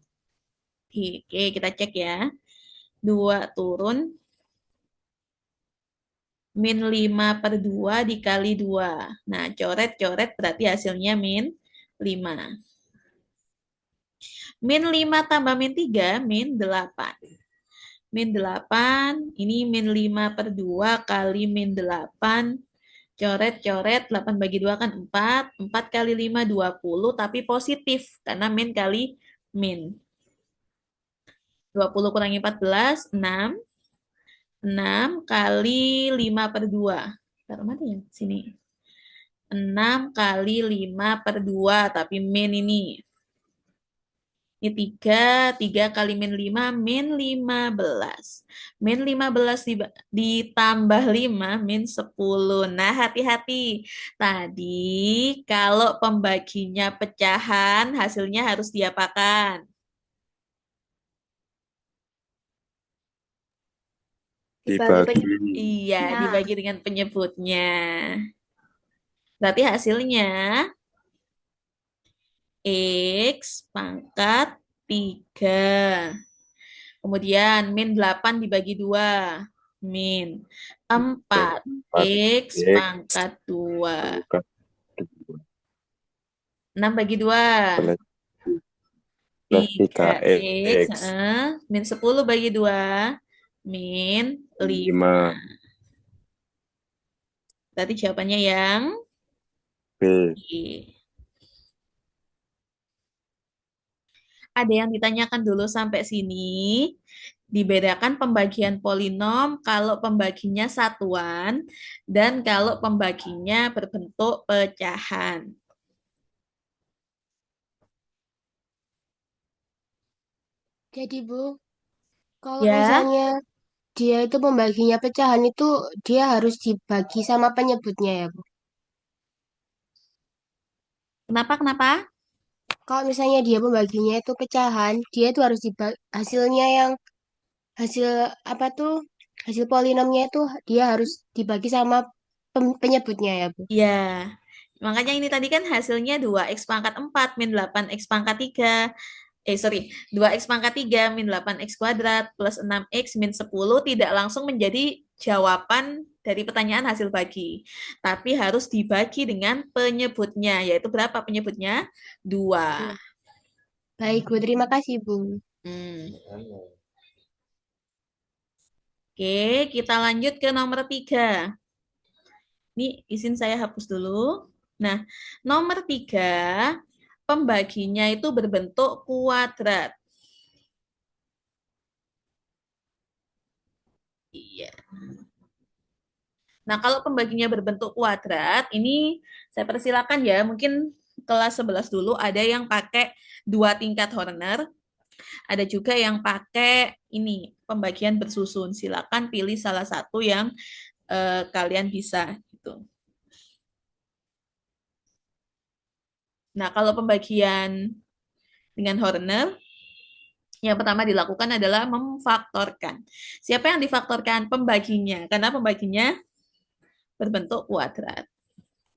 Oke, kita cek ya. 2 turun, min 5 per 2 dikali 2. Nah, coret-coret berarti hasilnya min 5. Min 5 tambah min 3, min 8. Min 8, ini min 5 per 2 kali min 8 Coret-coret, 8 bagi 2 kan 4. 4 kali 5, 20, tapi positif. Karena min kali min. 20 kurangi 14, 6. 6 kali 5 per 2. Taruh mana ya? Sini. 6 kali 5 per 2, tapi min ini. Ini 3 kali min 5, min 15. Min 15 ditambah 5, min 10. Nah, hati-hati. Tadi kalau pembaginya pecahan, hasilnya harus diapakan? Dibagi. Iya, Nah, dibagi dengan penyebutnya. Berarti hasilnya X pangkat 3. Kemudian min 8 dibagi 2. Min 4. 4 X X pangkat 2. pangkat 6 bagi 2. plus 3 3X. X Min 10 bagi 2. Min 5. 5 Berarti jawabannya yang B. B. Ada yang ditanyakan dulu sampai sini. Dibedakan pembagian polinom kalau pembaginya satuan dan kalau pembaginya berbentuk pecahan. Jadi Bu, kalau Ya, misalnya dia itu pembaginya pecahan itu dia harus dibagi sama penyebutnya ya Bu. kenapa? Kalau misalnya dia pembaginya itu pecahan, dia itu harus dibagi hasilnya yang hasil apa tuh hasil polinomnya itu dia harus dibagi sama penyebutnya ya Bu. Ya. Makanya ini tadi kan hasilnya 2x pangkat 4 min 8x pangkat 3. 2x pangkat 3 min 8x kuadrat plus 6x min 10 tidak langsung menjadi jawaban dari pertanyaan hasil bagi. Tapi harus dibagi dengan penyebutnya, yaitu berapa penyebutnya? 2. Baik Bu, terima kasih Bu. Oke, kita lanjut ke nomor 3. Ini izin saya hapus dulu. Nah, nomor 3, pembaginya itu berbentuk kuadrat. Iya. Nah, kalau pembaginya berbentuk kuadrat, ini saya persilakan ya, mungkin kelas 11 dulu ada yang pakai 2 tingkat Horner, ada juga yang pakai ini, pembagian bersusun. Silakan pilih salah satu yang kalian bisa gitu. Nah, kalau pembagian dengan Horner, yang pertama dilakukan adalah memfaktorkan. Siapa yang difaktorkan? Pembaginya, karena pembaginya berbentuk kuadrat.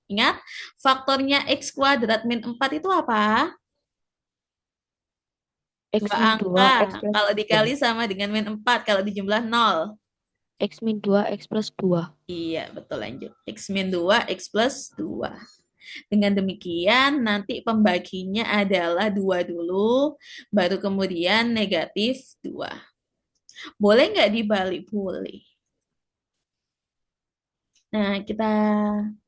Ingat, faktornya X kuadrat min 4 itu apa? X Dua min 2, X angka. plus Kalau dikali sama dengan min 4, kalau dijumlah 0. X min 2, X plus 2. Iya, betul, lanjut. X min 2, X plus 2. Dengan demikian, nanti pembaginya adalah 2 dulu, baru kemudian negatif 2. Boleh nggak dibalik? Boleh. Nah, kita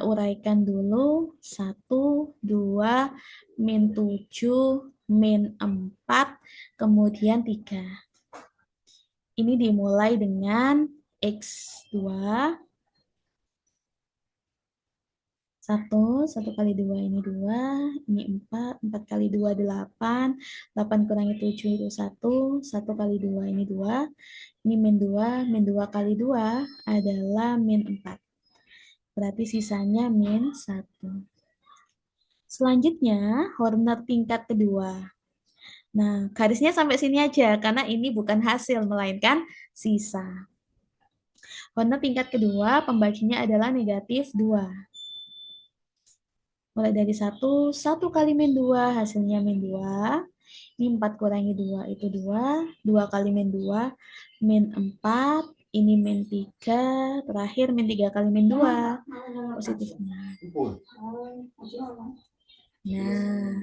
uraikan dulu. 1, 2, min 7, min 4, kemudian 3. Ini dimulai dengan X2. 1 kali 2 ini 2, ini 4, 4 kali 2 8, 8 kurangi 7 itu 1, 1 kali 2 ini 2, ini min 2 kali 2 adalah min 4. Berarti sisanya min 1. Selanjutnya, Horner tingkat kedua. Nah, garisnya sampai sini aja, karena ini bukan hasil, melainkan sisa. Horner tingkat kedua, pembaginya adalah negatif 2. Mulai dari 1 kali min 2, hasilnya min 2. Ini 4 kurangi 2, itu 2. 2 kali min 2, min 4. Ini min 3. Terakhir min 3 kali min 2. Positifnya. Nah,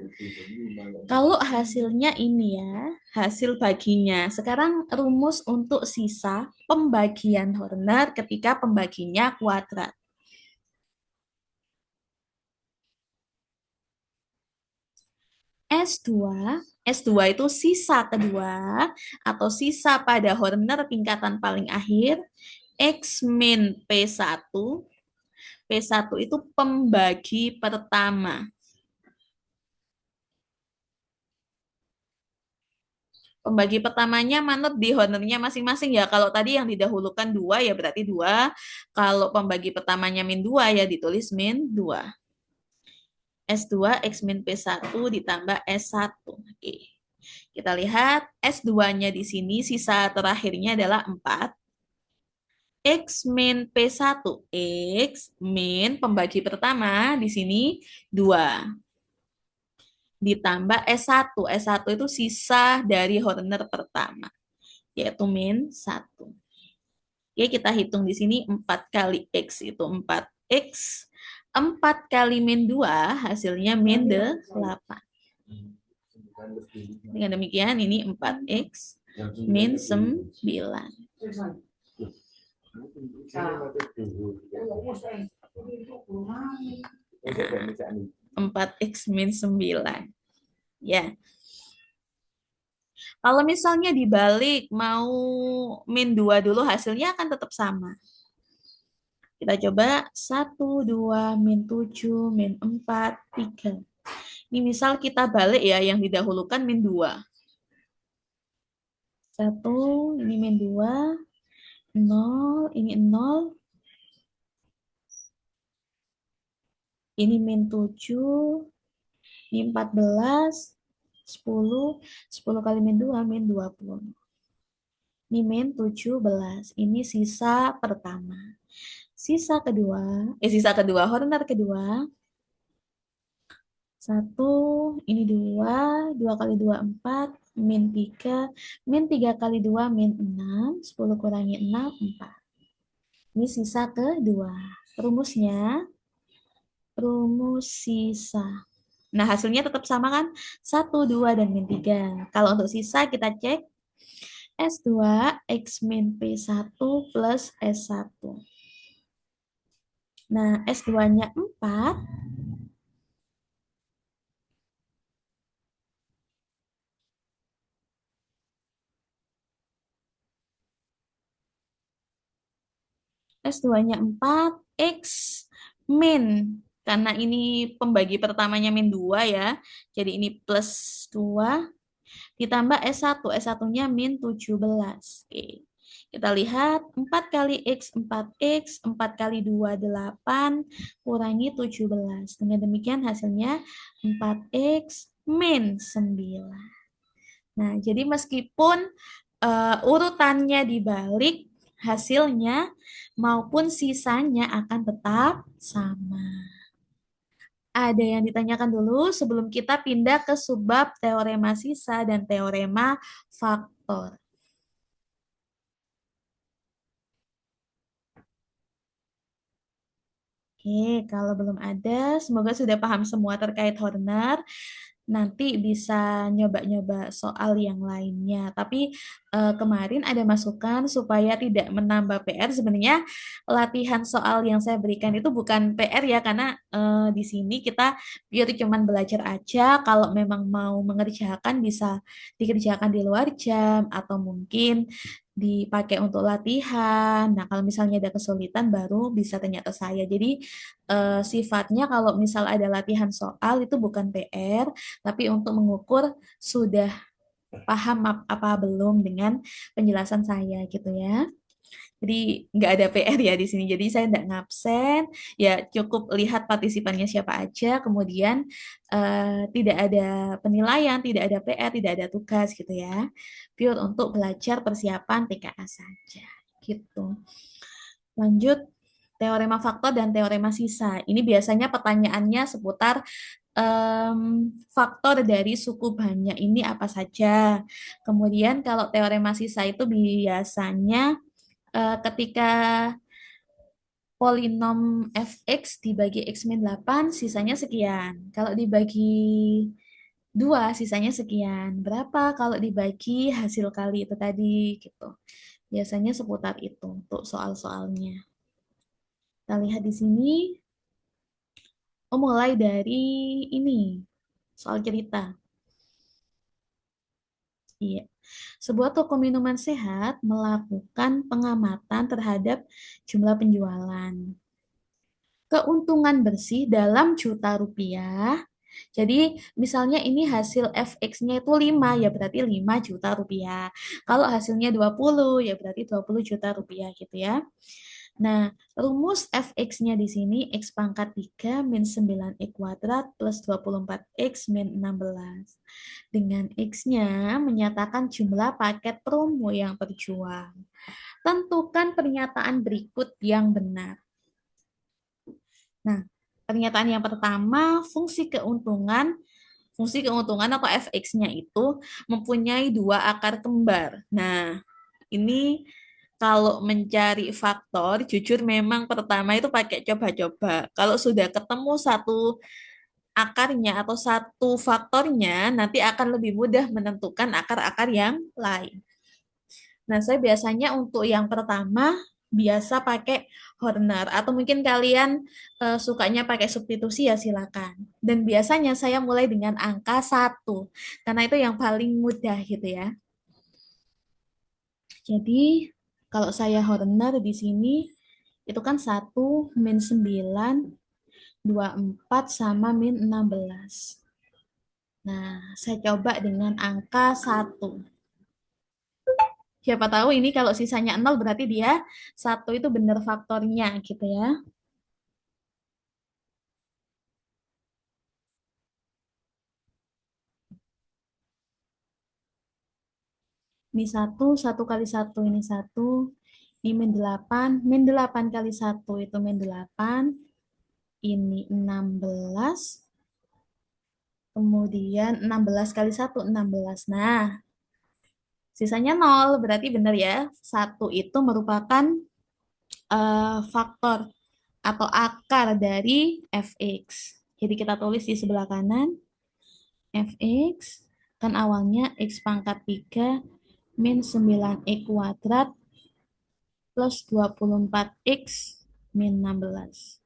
kalau hasilnya ini ya, hasil baginya. Sekarang rumus untuk sisa pembagian Horner ketika pembaginya kuadrat. S2 itu sisa kedua atau sisa pada Horner tingkatan paling akhir, X min P1. P1 itu pembagi pertama. Pembagi pertamanya manut di Hornernya masing-masing ya. Kalau tadi yang didahulukan 2 ya berarti 2. Kalau pembagi pertamanya min 2 ya ditulis min 2. S2 X min P1 ditambah S1. Oke. Kita lihat S2-nya di sini sisa terakhirnya adalah 4. X min P1. X min pembagi pertama di sini 2. Ditambah S1. S1 itu sisa dari Horner pertama, yaitu min 1. Oke, kita hitung di sini 4 kali X itu 4X. 4 kali min 2 hasilnya min 8. Dengan demikian ini 4X min 9. 4X min 9. Ya. Kalau misalnya dibalik mau min 2 dulu hasilnya akan tetap sama. Kita coba 1, 2, min 7, min 4, 3. Ini misal kita balik ya, yang didahulukan min 2. 1, ini min 2, 0, ini 0. Ini min 7, ini 14, 10, 10 kali min 2, min 20. Ini min 17, ini sisa pertama. Sisa kedua, Horner kedua. 1, ini 2, 2 kali 2, 4, min 3, min 3 kali 2, min 6, 10 kurangi 6, 4. Ini sisa kedua. Rumusnya, rumus sisa. Nah, hasilnya tetap sama kan? 1, 2, dan min 3. Kalau untuk sisa kita cek S2 X min P1 plus S1. Nah, S2-nya 4. S2-nya 4, X min. Karena ini pembagi pertamanya min 2 ya. Jadi ini plus 2. Ditambah S1. S1-nya min 17. Oke. Kita lihat 4 kali X, 4X. 4 kali 2, 8. Kurangi 17. Dengan demikian hasilnya 4X min 9. Nah, jadi meskipun urutannya dibalik, hasilnya maupun sisanya akan tetap sama. Ada yang ditanyakan dulu sebelum kita pindah ke subbab teorema sisa dan teorema faktor. Oke, kalau belum ada, semoga sudah paham semua terkait Horner. Nanti bisa nyoba-nyoba soal yang lainnya. Tapi kemarin ada masukan supaya tidak menambah PR. Sebenarnya latihan soal yang saya berikan itu bukan PR ya, karena di sini kita biar cuman belajar aja. Kalau memang mau mengerjakan bisa dikerjakan di luar jam atau mungkin dipakai untuk latihan. Nah, kalau misalnya ada kesulitan baru bisa tanya ke saya. Jadi sifatnya kalau misal ada latihan soal itu bukan PR, tapi untuk mengukur sudah paham apa belum dengan penjelasan saya gitu ya. Jadi nggak ada PR ya di sini. Jadi saya nggak ngabsen, ya cukup lihat partisipannya siapa aja. Kemudian tidak ada penilaian, tidak ada PR, tidak ada tugas gitu ya. Pure untuk belajar persiapan TKA saja gitu. Lanjut teorema faktor dan teorema sisa. Ini biasanya pertanyaannya seputar faktor dari suku banyak ini apa saja. Kemudian kalau teorema sisa itu biasanya ketika polinom fx dibagi x min 8, sisanya sekian. Kalau dibagi 2, sisanya sekian. Berapa kalau dibagi hasil kali itu tadi, gitu. Biasanya seputar itu untuk soal-soalnya. Kita lihat di sini. Mulai dari ini, soal cerita. Iya. Sebuah toko minuman sehat melakukan pengamatan terhadap jumlah penjualan. Keuntungan bersih dalam juta rupiah. Jadi misalnya ini hasil FX-nya itu 5, ya berarti 5 juta rupiah. Kalau hasilnya 20, ya berarti 20 juta rupiah gitu ya. Nah, rumus fx-nya di sini x pangkat 3 min 9x kuadrat plus 24x min 16. Dengan x-nya menyatakan jumlah paket promo yang terjual. Tentukan pernyataan berikut yang benar. Nah, pernyataan yang pertama, fungsi keuntungan atau fx-nya itu mempunyai 2 akar kembar. Nah, ini kalau mencari faktor, jujur memang pertama itu pakai coba-coba. Kalau sudah ketemu satu akarnya atau satu faktornya, nanti akan lebih mudah menentukan akar-akar yang lain. Nah, saya biasanya untuk yang pertama biasa pakai Horner atau mungkin kalian sukanya pakai substitusi ya silakan. Dan biasanya saya mulai dengan angka 1 karena itu yang paling mudah gitu ya. Jadi kalau saya Horner di sini itu kan 1 min 9 24 sama min 16. Nah, saya coba dengan angka 1. Siapa tahu ini kalau sisanya 0 berarti dia 1 itu benar faktornya gitu ya. Ini 1 kali 1, ini 1, ini min 8, min 8 kali 1 itu min 8, ini 16, kemudian 16 kali 1, 16. Nah, sisanya 0, berarti benar ya. 1 itu merupakan faktor atau akar dari fx. Jadi kita tulis di sebelah kanan, fx kan awalnya x pangkat 3 min 9x kuadrat plus 24x min 16.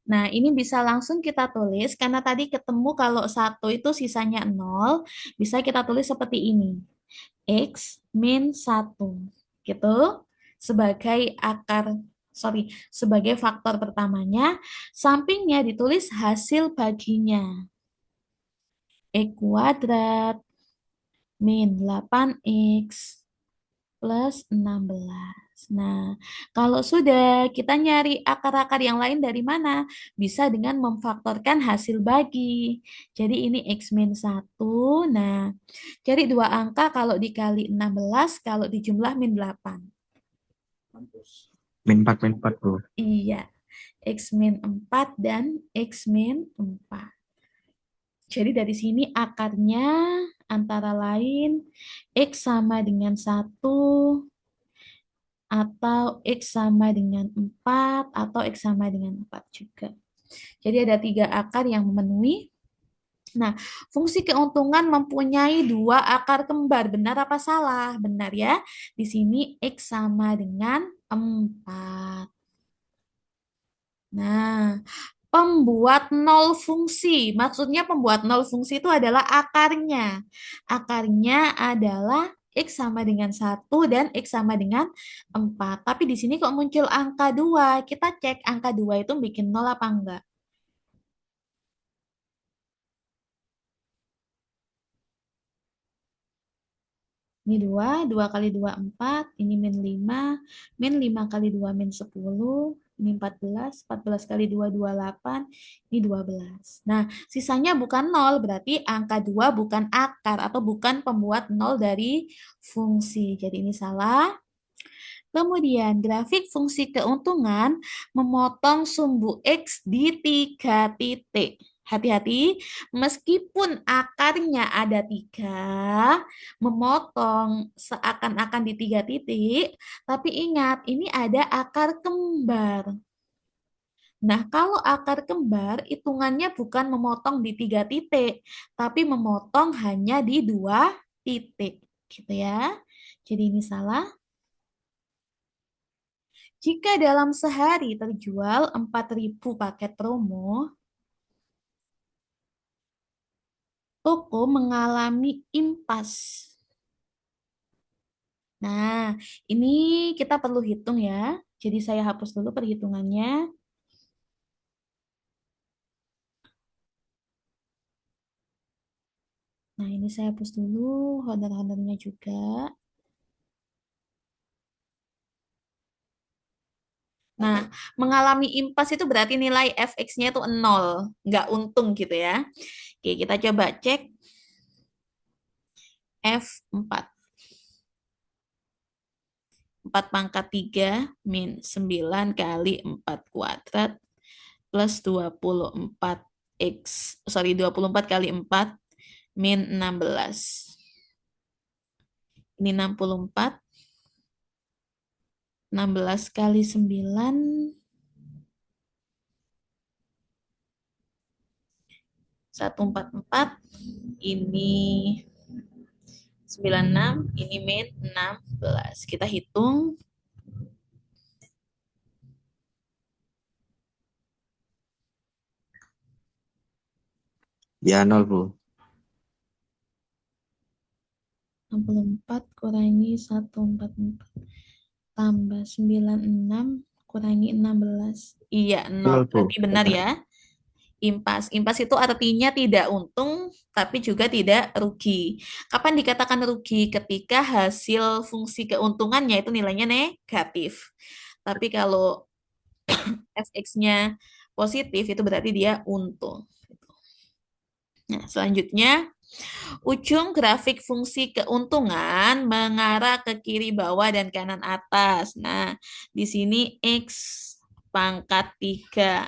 Nah, ini bisa langsung kita tulis, karena tadi ketemu kalau 1 itu sisanya 0, bisa kita tulis seperti ini. X min 1, gitu. Sebagai sebagai faktor pertamanya, sampingnya ditulis hasil baginya. X kuadrat min 8x plus 16. Nah, kalau sudah kita nyari akar-akar yang lain dari mana? Bisa dengan memfaktorkan hasil bagi. Jadi ini X min 1. Nah, cari 2 angka kalau dikali 16, kalau dijumlah min 8. Min 4, Bu. Iya, X min 4 dan X min 4. Jadi dari sini akarnya antara lain X sama dengan 1, atau X sama dengan 4, atau X sama dengan 4 juga. Jadi ada 3 akar yang memenuhi. Nah, fungsi keuntungan mempunyai 2 akar kembar. Benar apa salah? Benar ya. Di sini X sama dengan 4. Nah, pembuat nol fungsi. Maksudnya pembuat nol fungsi itu adalah akarnya. Akarnya adalah X sama dengan 1 dan X sama dengan 4. Tapi di sini kok muncul angka 2. Kita cek angka 2 itu bikin nol apa enggak. Ini 2 kali 2, 4. Ini min 5. Min 5 kali 2, min 10. Ini 14 kali 2, 28, ini 12. Nah, sisanya bukan 0, berarti angka 2 bukan akar atau bukan pembuat 0 dari fungsi. Jadi ini salah. Kemudian, grafik fungsi keuntungan memotong sumbu X di 3 titik. Hati-hati, meskipun akarnya ada 3, memotong seakan-akan di 3 titik, tapi ingat, ini ada akar kembar. Nah, kalau akar kembar, hitungannya bukan memotong di 3 titik, tapi memotong hanya di 2 titik. Gitu ya. Jadi ini salah. Jika dalam sehari terjual 4.000 paket promo, toko mengalami impas. Nah, ini kita perlu hitung ya. Jadi saya hapus dulu perhitungannya. Nah, ini saya hapus dulu honor-honornya juga. Nah, mengalami impas itu berarti nilai fx-nya itu 0, nggak untung gitu ya. Oke, kita coba cek F4. 4 pangkat 3 min 9 kali 4 kuadrat plus 24 kali 4 min 16. Ini 64. 16 kali 9 144. Ini 96, ini min 16. Kita hitung. Ya, 0, Bu. 64 kurangi 144 tambah 96 kurangi 16. Iya, 0. 0, Bu. Berarti benar ya. Impas. Impas itu artinya tidak untung, tapi juga tidak rugi. Kapan dikatakan rugi? Ketika hasil fungsi keuntungannya itu nilainya negatif. Tapi kalau fx-nya positif, itu berarti dia untung. Nah, selanjutnya, ujung grafik fungsi keuntungan mengarah ke kiri bawah dan kanan atas. Nah, di sini X pangkat 3.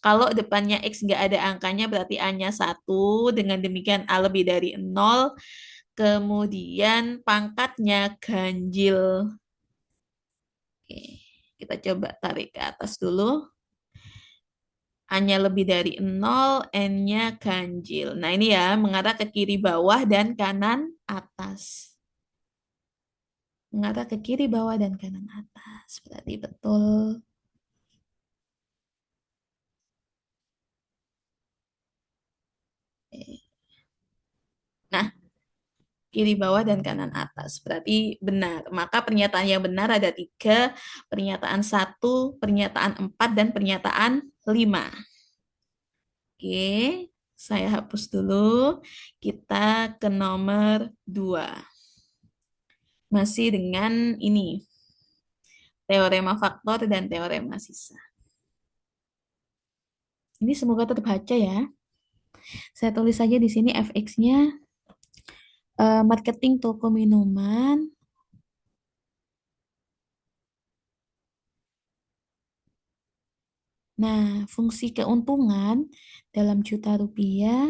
Kalau depannya X nggak ada angkanya berarti A-nya 1. Dengan demikian A lebih dari 0. Kemudian pangkatnya ganjil. Oke, kita coba tarik ke atas dulu. A-nya lebih dari 0, N-nya ganjil. Nah, ini ya, mengarah ke kiri bawah dan kanan atas. Mengarah ke kiri bawah dan kanan atas. Berarti betul. Nah, kiri bawah dan kanan atas. Berarti benar. Maka pernyataan yang benar ada 3, pernyataan 1, pernyataan 4, dan pernyataan 5. Oke, saya hapus dulu. Kita ke nomor 2. Masih dengan ini, teorema faktor dan teorema sisa. Ini semoga terbaca ya. Saya tulis saja di sini fx-nya marketing toko minuman. Nah, fungsi keuntungan dalam juta rupiah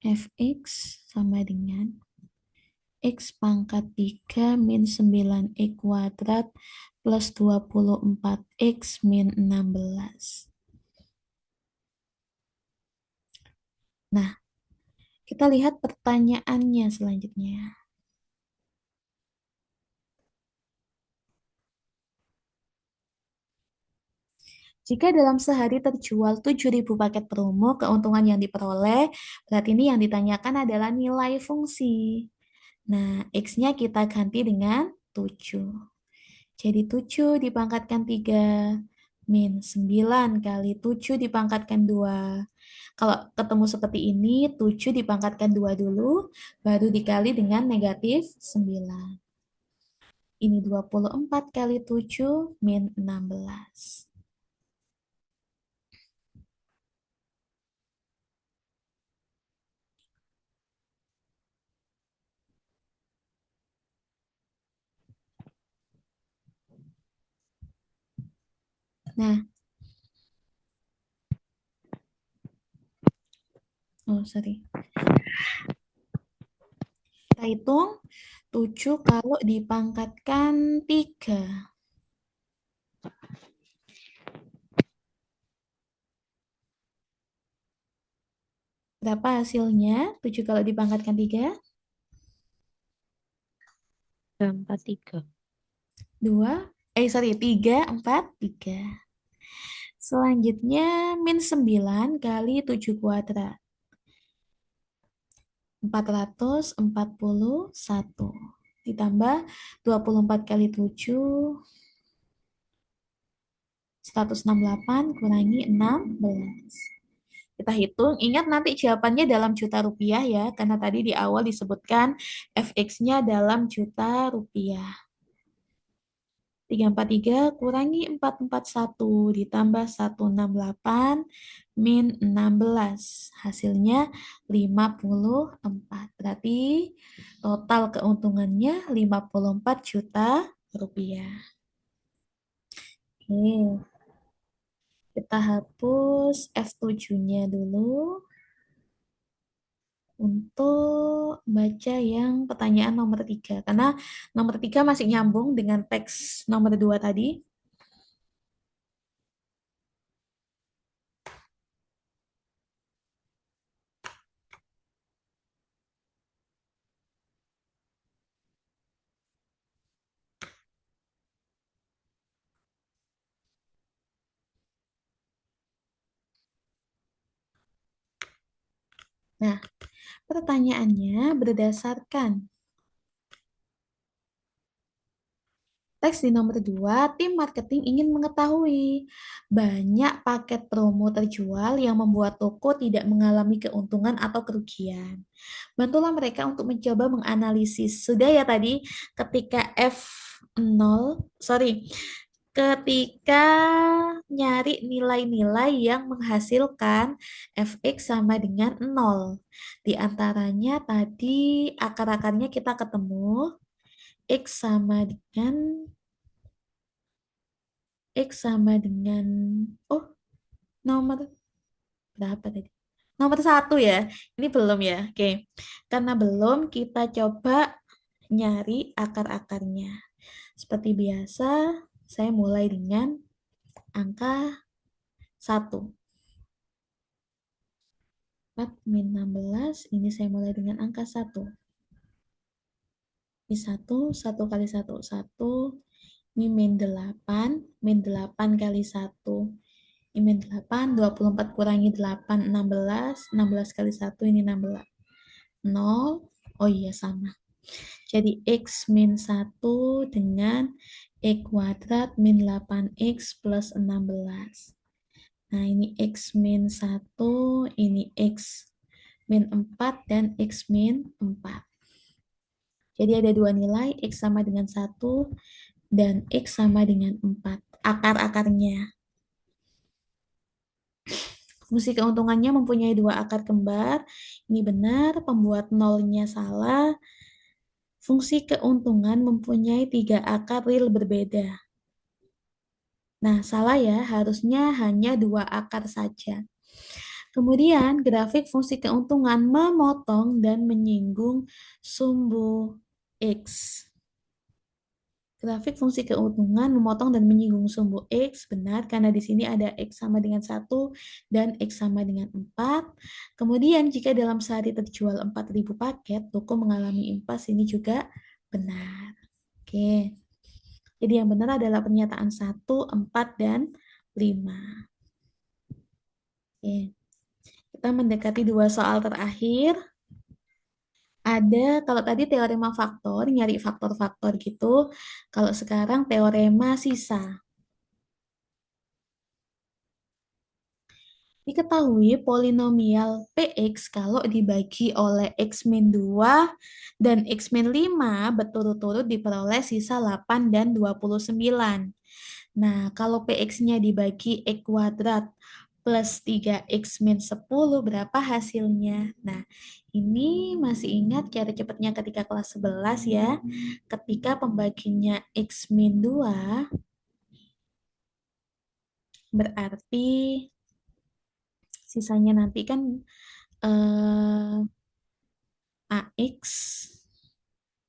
fx sama dengan X pangkat 3 min 9X kuadrat plus 24X min 16. Nah, kita lihat pertanyaannya selanjutnya. Jika dalam sehari terjual 7.000 paket promo, keuntungan yang diperoleh, berarti ini yang ditanyakan adalah nilai fungsi. Nah, X-nya kita ganti dengan 7. Jadi 7 dipangkatkan 3 min 9 kali 7 dipangkatkan 2. Kalau ketemu seperti ini, 7 dipangkatkan 2 dulu, baru dikali dengan negatif 9. Ini 24 kali 7 min 16. Nah, sorry. Kita hitung 7 kalau dipangkatkan 3. Berapa hasilnya? 7 kalau dipangkatkan 3? 43. 3, 4, 3. Selanjutnya min 9 kali 7 kuadrat. 441. Ditambah 24 kali 7, 168 kurangi 16. Kita hitung, ingat nanti jawabannya dalam juta rupiah ya, karena tadi di awal disebutkan fx-nya dalam juta rupiah. 343 kurangi 441 ditambah 168 min 16. Hasilnya 54. Berarti total keuntungannya 54 juta rupiah. Oke. Kita hapus F7-nya dulu untuk baca yang pertanyaan nomor 3. Karena nomor 3 masih nyambung dengan teks nomor 2 tadi. Nah, pertanyaannya berdasarkan teks di nomor 2, tim marketing ingin mengetahui banyak paket promo terjual yang membuat toko tidak mengalami keuntungan atau kerugian. Bantulah mereka untuk mencoba menganalisis. Sudah ya tadi ketika ketika nyari nilai-nilai yang menghasilkan fx sama dengan 0. Di antaranya tadi akar-akarnya kita ketemu x sama dengan nomor berapa tadi? Nomor 1 ya. Ini belum ya. Oke. Karena belum, kita coba nyari akar-akarnya. Seperti biasa, saya mulai dengan angka 1. 4 min 16, ini saya mulai dengan angka 1. Ini 1, 1 kali 1, 1. Ini min 8, min 8 kali 1. Ini min 8, 24 kurangi 8, 16. 16 kali 1, ini 16. 0, oh iya sama. Jadi x min 1 dengan x kuadrat min 8x plus 16. Nah, ini x min 1, ini x min 4, dan x min 4. Jadi ada dua nilai, x sama dengan 1, dan x sama dengan 4. Akar-akarnya. Fungsi keuntungannya mempunyai dua akar kembar. Ini benar, pembuat nolnya salah. Fungsi keuntungan mempunyai 3 akar real berbeda. Nah, salah ya, harusnya hanya 2 akar saja. Kemudian, grafik fungsi keuntungan memotong dan menyinggung sumbu X. Grafik fungsi keuntungan memotong dan menyinggung sumbu X, benar, karena di sini ada X sama dengan 1 dan X sama dengan 4. Kemudian, jika dalam sehari terjual 4.000 paket, toko mengalami impas, ini juga benar. Oke. Jadi yang benar adalah pernyataan 1, 4, dan 5. Oke. Kita mendekati 2 soal terakhir. Ada, kalau tadi teorema faktor, nyari faktor-faktor gitu. Kalau sekarang teorema sisa. Diketahui polinomial PX kalau dibagi oleh X min 2 dan X min 5 berturut-turut diperoleh sisa 8 dan 29. Nah, kalau PX-nya dibagi X kuadrat plus 3X min 10 berapa hasilnya? Nah, ini masih ingat cara cepatnya ketika kelas 11 ya. Ketika pembaginya X min 2 berarti sisanya nanti kan AX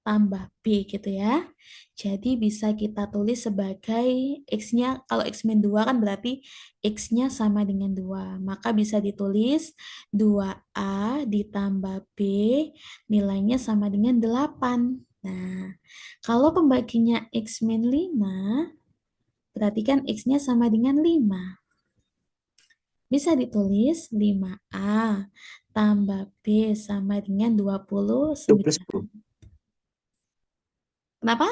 tambah B gitu ya. Jadi bisa kita tulis sebagai X-nya, kalau X min 2 kan berarti X-nya sama dengan 2. Maka bisa ditulis 2A ditambah B nilainya sama dengan 8. Nah, kalau pembaginya X min 5, berarti kan X-nya sama dengan 5. Bisa ditulis 5A tambah B sama dengan Itu plus, 29. Bu. Kenapa?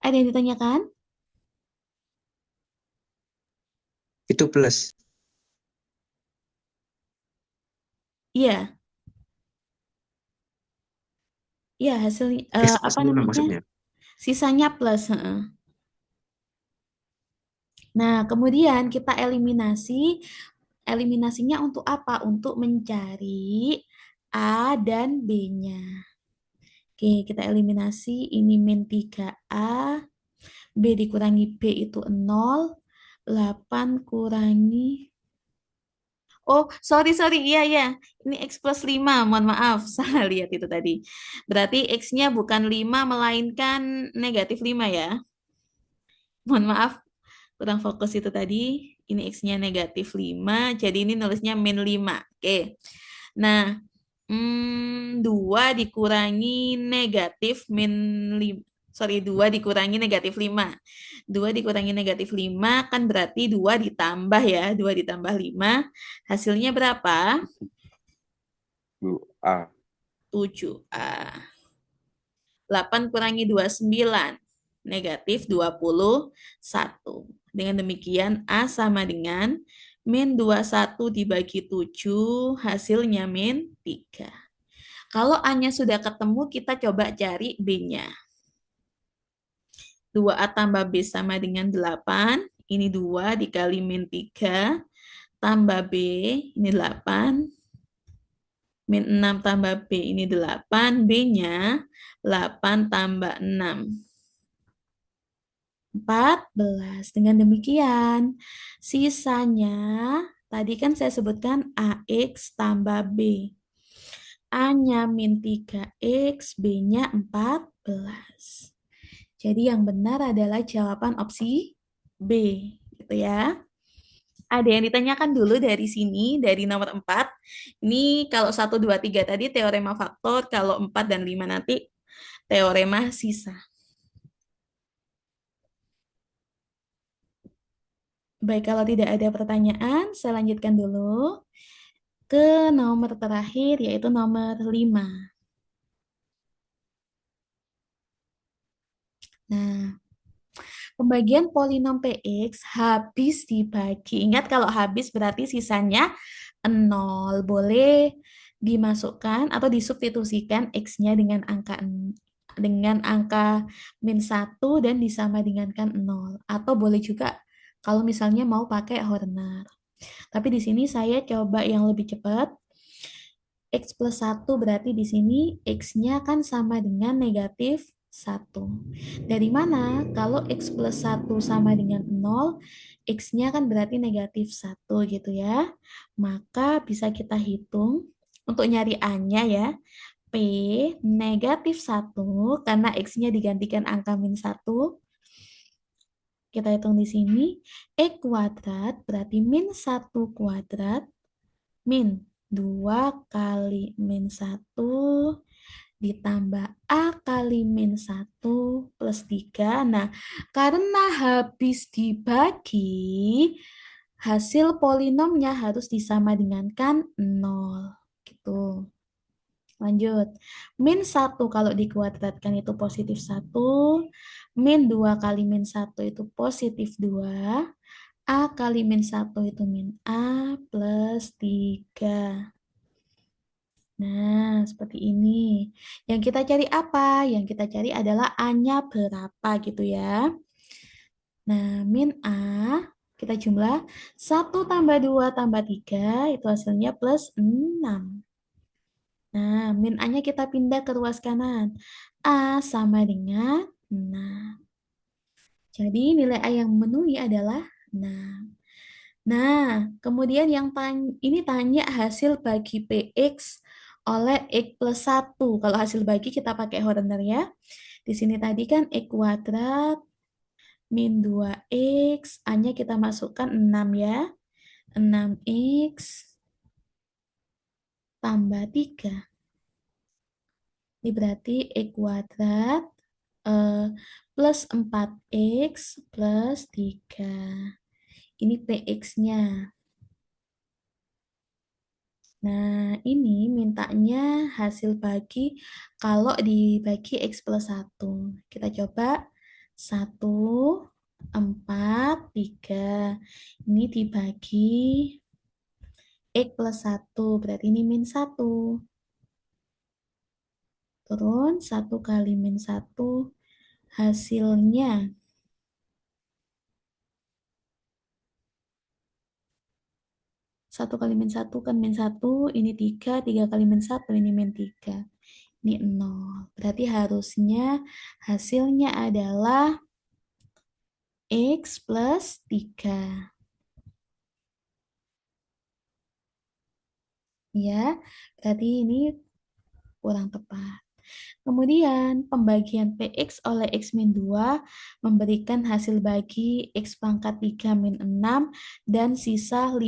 Ada yang ditanyakan? Itu plus. Iya, iya hasil X plus apa 5 namanya? maksudnya. Sisanya plus. Heeh. Nah, kemudian kita eliminasi. Eliminasinya untuk apa? Untuk mencari A dan B-nya. Oke, kita eliminasi. Ini min 3A. B dikurangi B itu 0. 8 kurangi. Oh, sorry. Iya, iya. Ini X plus 5. Mohon maaf. Salah lihat itu tadi. Berarti X-nya bukan 5, melainkan negatif 5 ya. Mohon maaf, kurang fokus itu tadi. Ini X-nya negatif 5. Jadi ini nulisnya min 5. Oke. Nah, 2 dikurangi negatif min 5. Sorry, 2 dikurangi negatif 5. 2 dikurangi negatif 5 kan berarti 2 ditambah ya. 2 ditambah 5. Hasilnya berapa? 2A. 7A. 8 kurangi 29. Negatif 21. Dengan demikian A sama dengan min 21 dibagi 7, hasilnya min 3. Kalau A-nya sudah ketemu, kita coba cari B-nya. 2A tambah B sama dengan 8. Ini 2 dikali min 3. Tambah B, ini 8. Min 6 tambah B, ini 8. B-nya 8 tambah 6. 14. Dengan demikian, sisanya tadi kan saya sebutkan AX tambah B. A-nya min 3X, B-nya 14. Jadi yang benar adalah jawaban opsi B, gitu ya. Ada yang ditanyakan dulu dari sini, dari nomor 4. Ini kalau 1, 2, 3 tadi teorema faktor, kalau 4 dan 5 nanti teorema sisa. Baik, kalau tidak ada pertanyaan, saya lanjutkan dulu ke nomor terakhir, yaitu nomor 5. Nah, pembagian polinom PX habis dibagi. Ingat kalau habis berarti sisanya 0. Boleh dimasukkan atau disubstitusikan X-nya dengan angka min 1 dan disama dengankan 0. Atau boleh juga kalau misalnya mau pakai Horner. Tapi di sini saya coba yang lebih cepat. X plus 1 berarti di sini X-nya kan sama dengan negatif 1. Dari mana? Kalau X plus 1 sama dengan 0, X-nya kan berarti negatif 1 gitu ya. Maka bisa kita hitung untuk nyari A-nya ya. P negatif 1 karena X-nya digantikan angka min 1. Kita hitung di sini. E kuadrat berarti min 1 kuadrat min 2 kali min 1 ditambah A kali min 1 plus 3. Nah, karena habis dibagi, hasil polinomnya harus disama dengankan 0. Gitu. Lanjut. Min 1 kalau dikuadratkan itu positif 1. Min 2 kali min 1 itu positif 2. A kali min 1 itu min A plus 3. Nah, seperti ini. Yang kita cari apa? Yang kita cari adalah A-nya berapa gitu ya. Nah, min A kita jumlah 1 tambah 2 tambah 3 itu hasilnya plus 6. Nah, min A-nya kita pindah ke ruas kanan. A sama dengan 6. Jadi nilai A yang memenuhi adalah 6. Nah, kemudian yang ini tanya hasil bagi PX oleh X plus 1. Kalau hasil bagi kita pakai Horner ya. Di sini tadi kan X kuadrat min 2X, A-nya kita masukkan 6 ya. 6X tambah 3. Ini berarti X kuadrat plus 4X plus 3. Ini PX-nya. Nah, ini mintanya hasil bagi kalau dibagi X plus 1. Kita coba 1, 4, 3. Ini dibagi X plus 1. Berarti ini min 1. Turun 1 kali min 1. Hasilnya 1 kali min 1 kan min 1, ini 3, 3 kali min 1, ini min 3. Ini 0. Berarti harusnya hasilnya adalah X plus 3. Ya, berarti ini kurang tepat. Kemudian, pembagian PX oleh X min 2 memberikan hasil bagi X pangkat 3 min 6 dan sisa 15.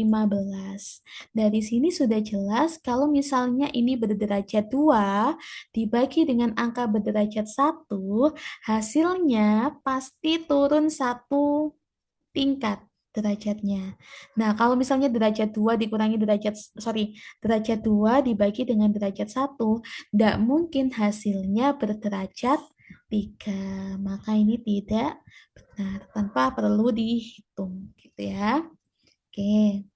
Dari sini sudah jelas kalau misalnya ini berderajat 2 dibagi dengan angka berderajat 1, hasilnya pasti turun 1 tingkat derajatnya. Nah, kalau misalnya derajat 2 dikurangi derajat 2 dibagi dengan derajat 1, tidak mungkin hasilnya berderajat 3. Maka ini tidak benar, tanpa perlu dihitung gitu ya. Oke.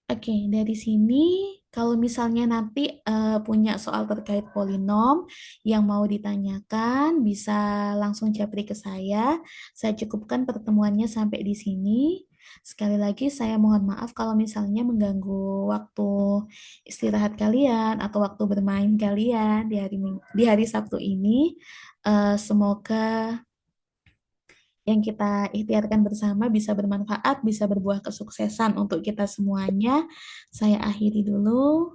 Oke, dari sini kalau misalnya nanti punya soal terkait polinom yang mau ditanyakan, bisa langsung japri ke saya. Saya cukupkan pertemuannya sampai di sini. Sekali lagi saya mohon maaf kalau misalnya mengganggu waktu istirahat kalian atau waktu bermain kalian di hari Sabtu ini. Semoga yang kita ikhtiarkan bersama bisa bermanfaat, bisa berbuah kesuksesan untuk kita semuanya. Saya akhiri dulu.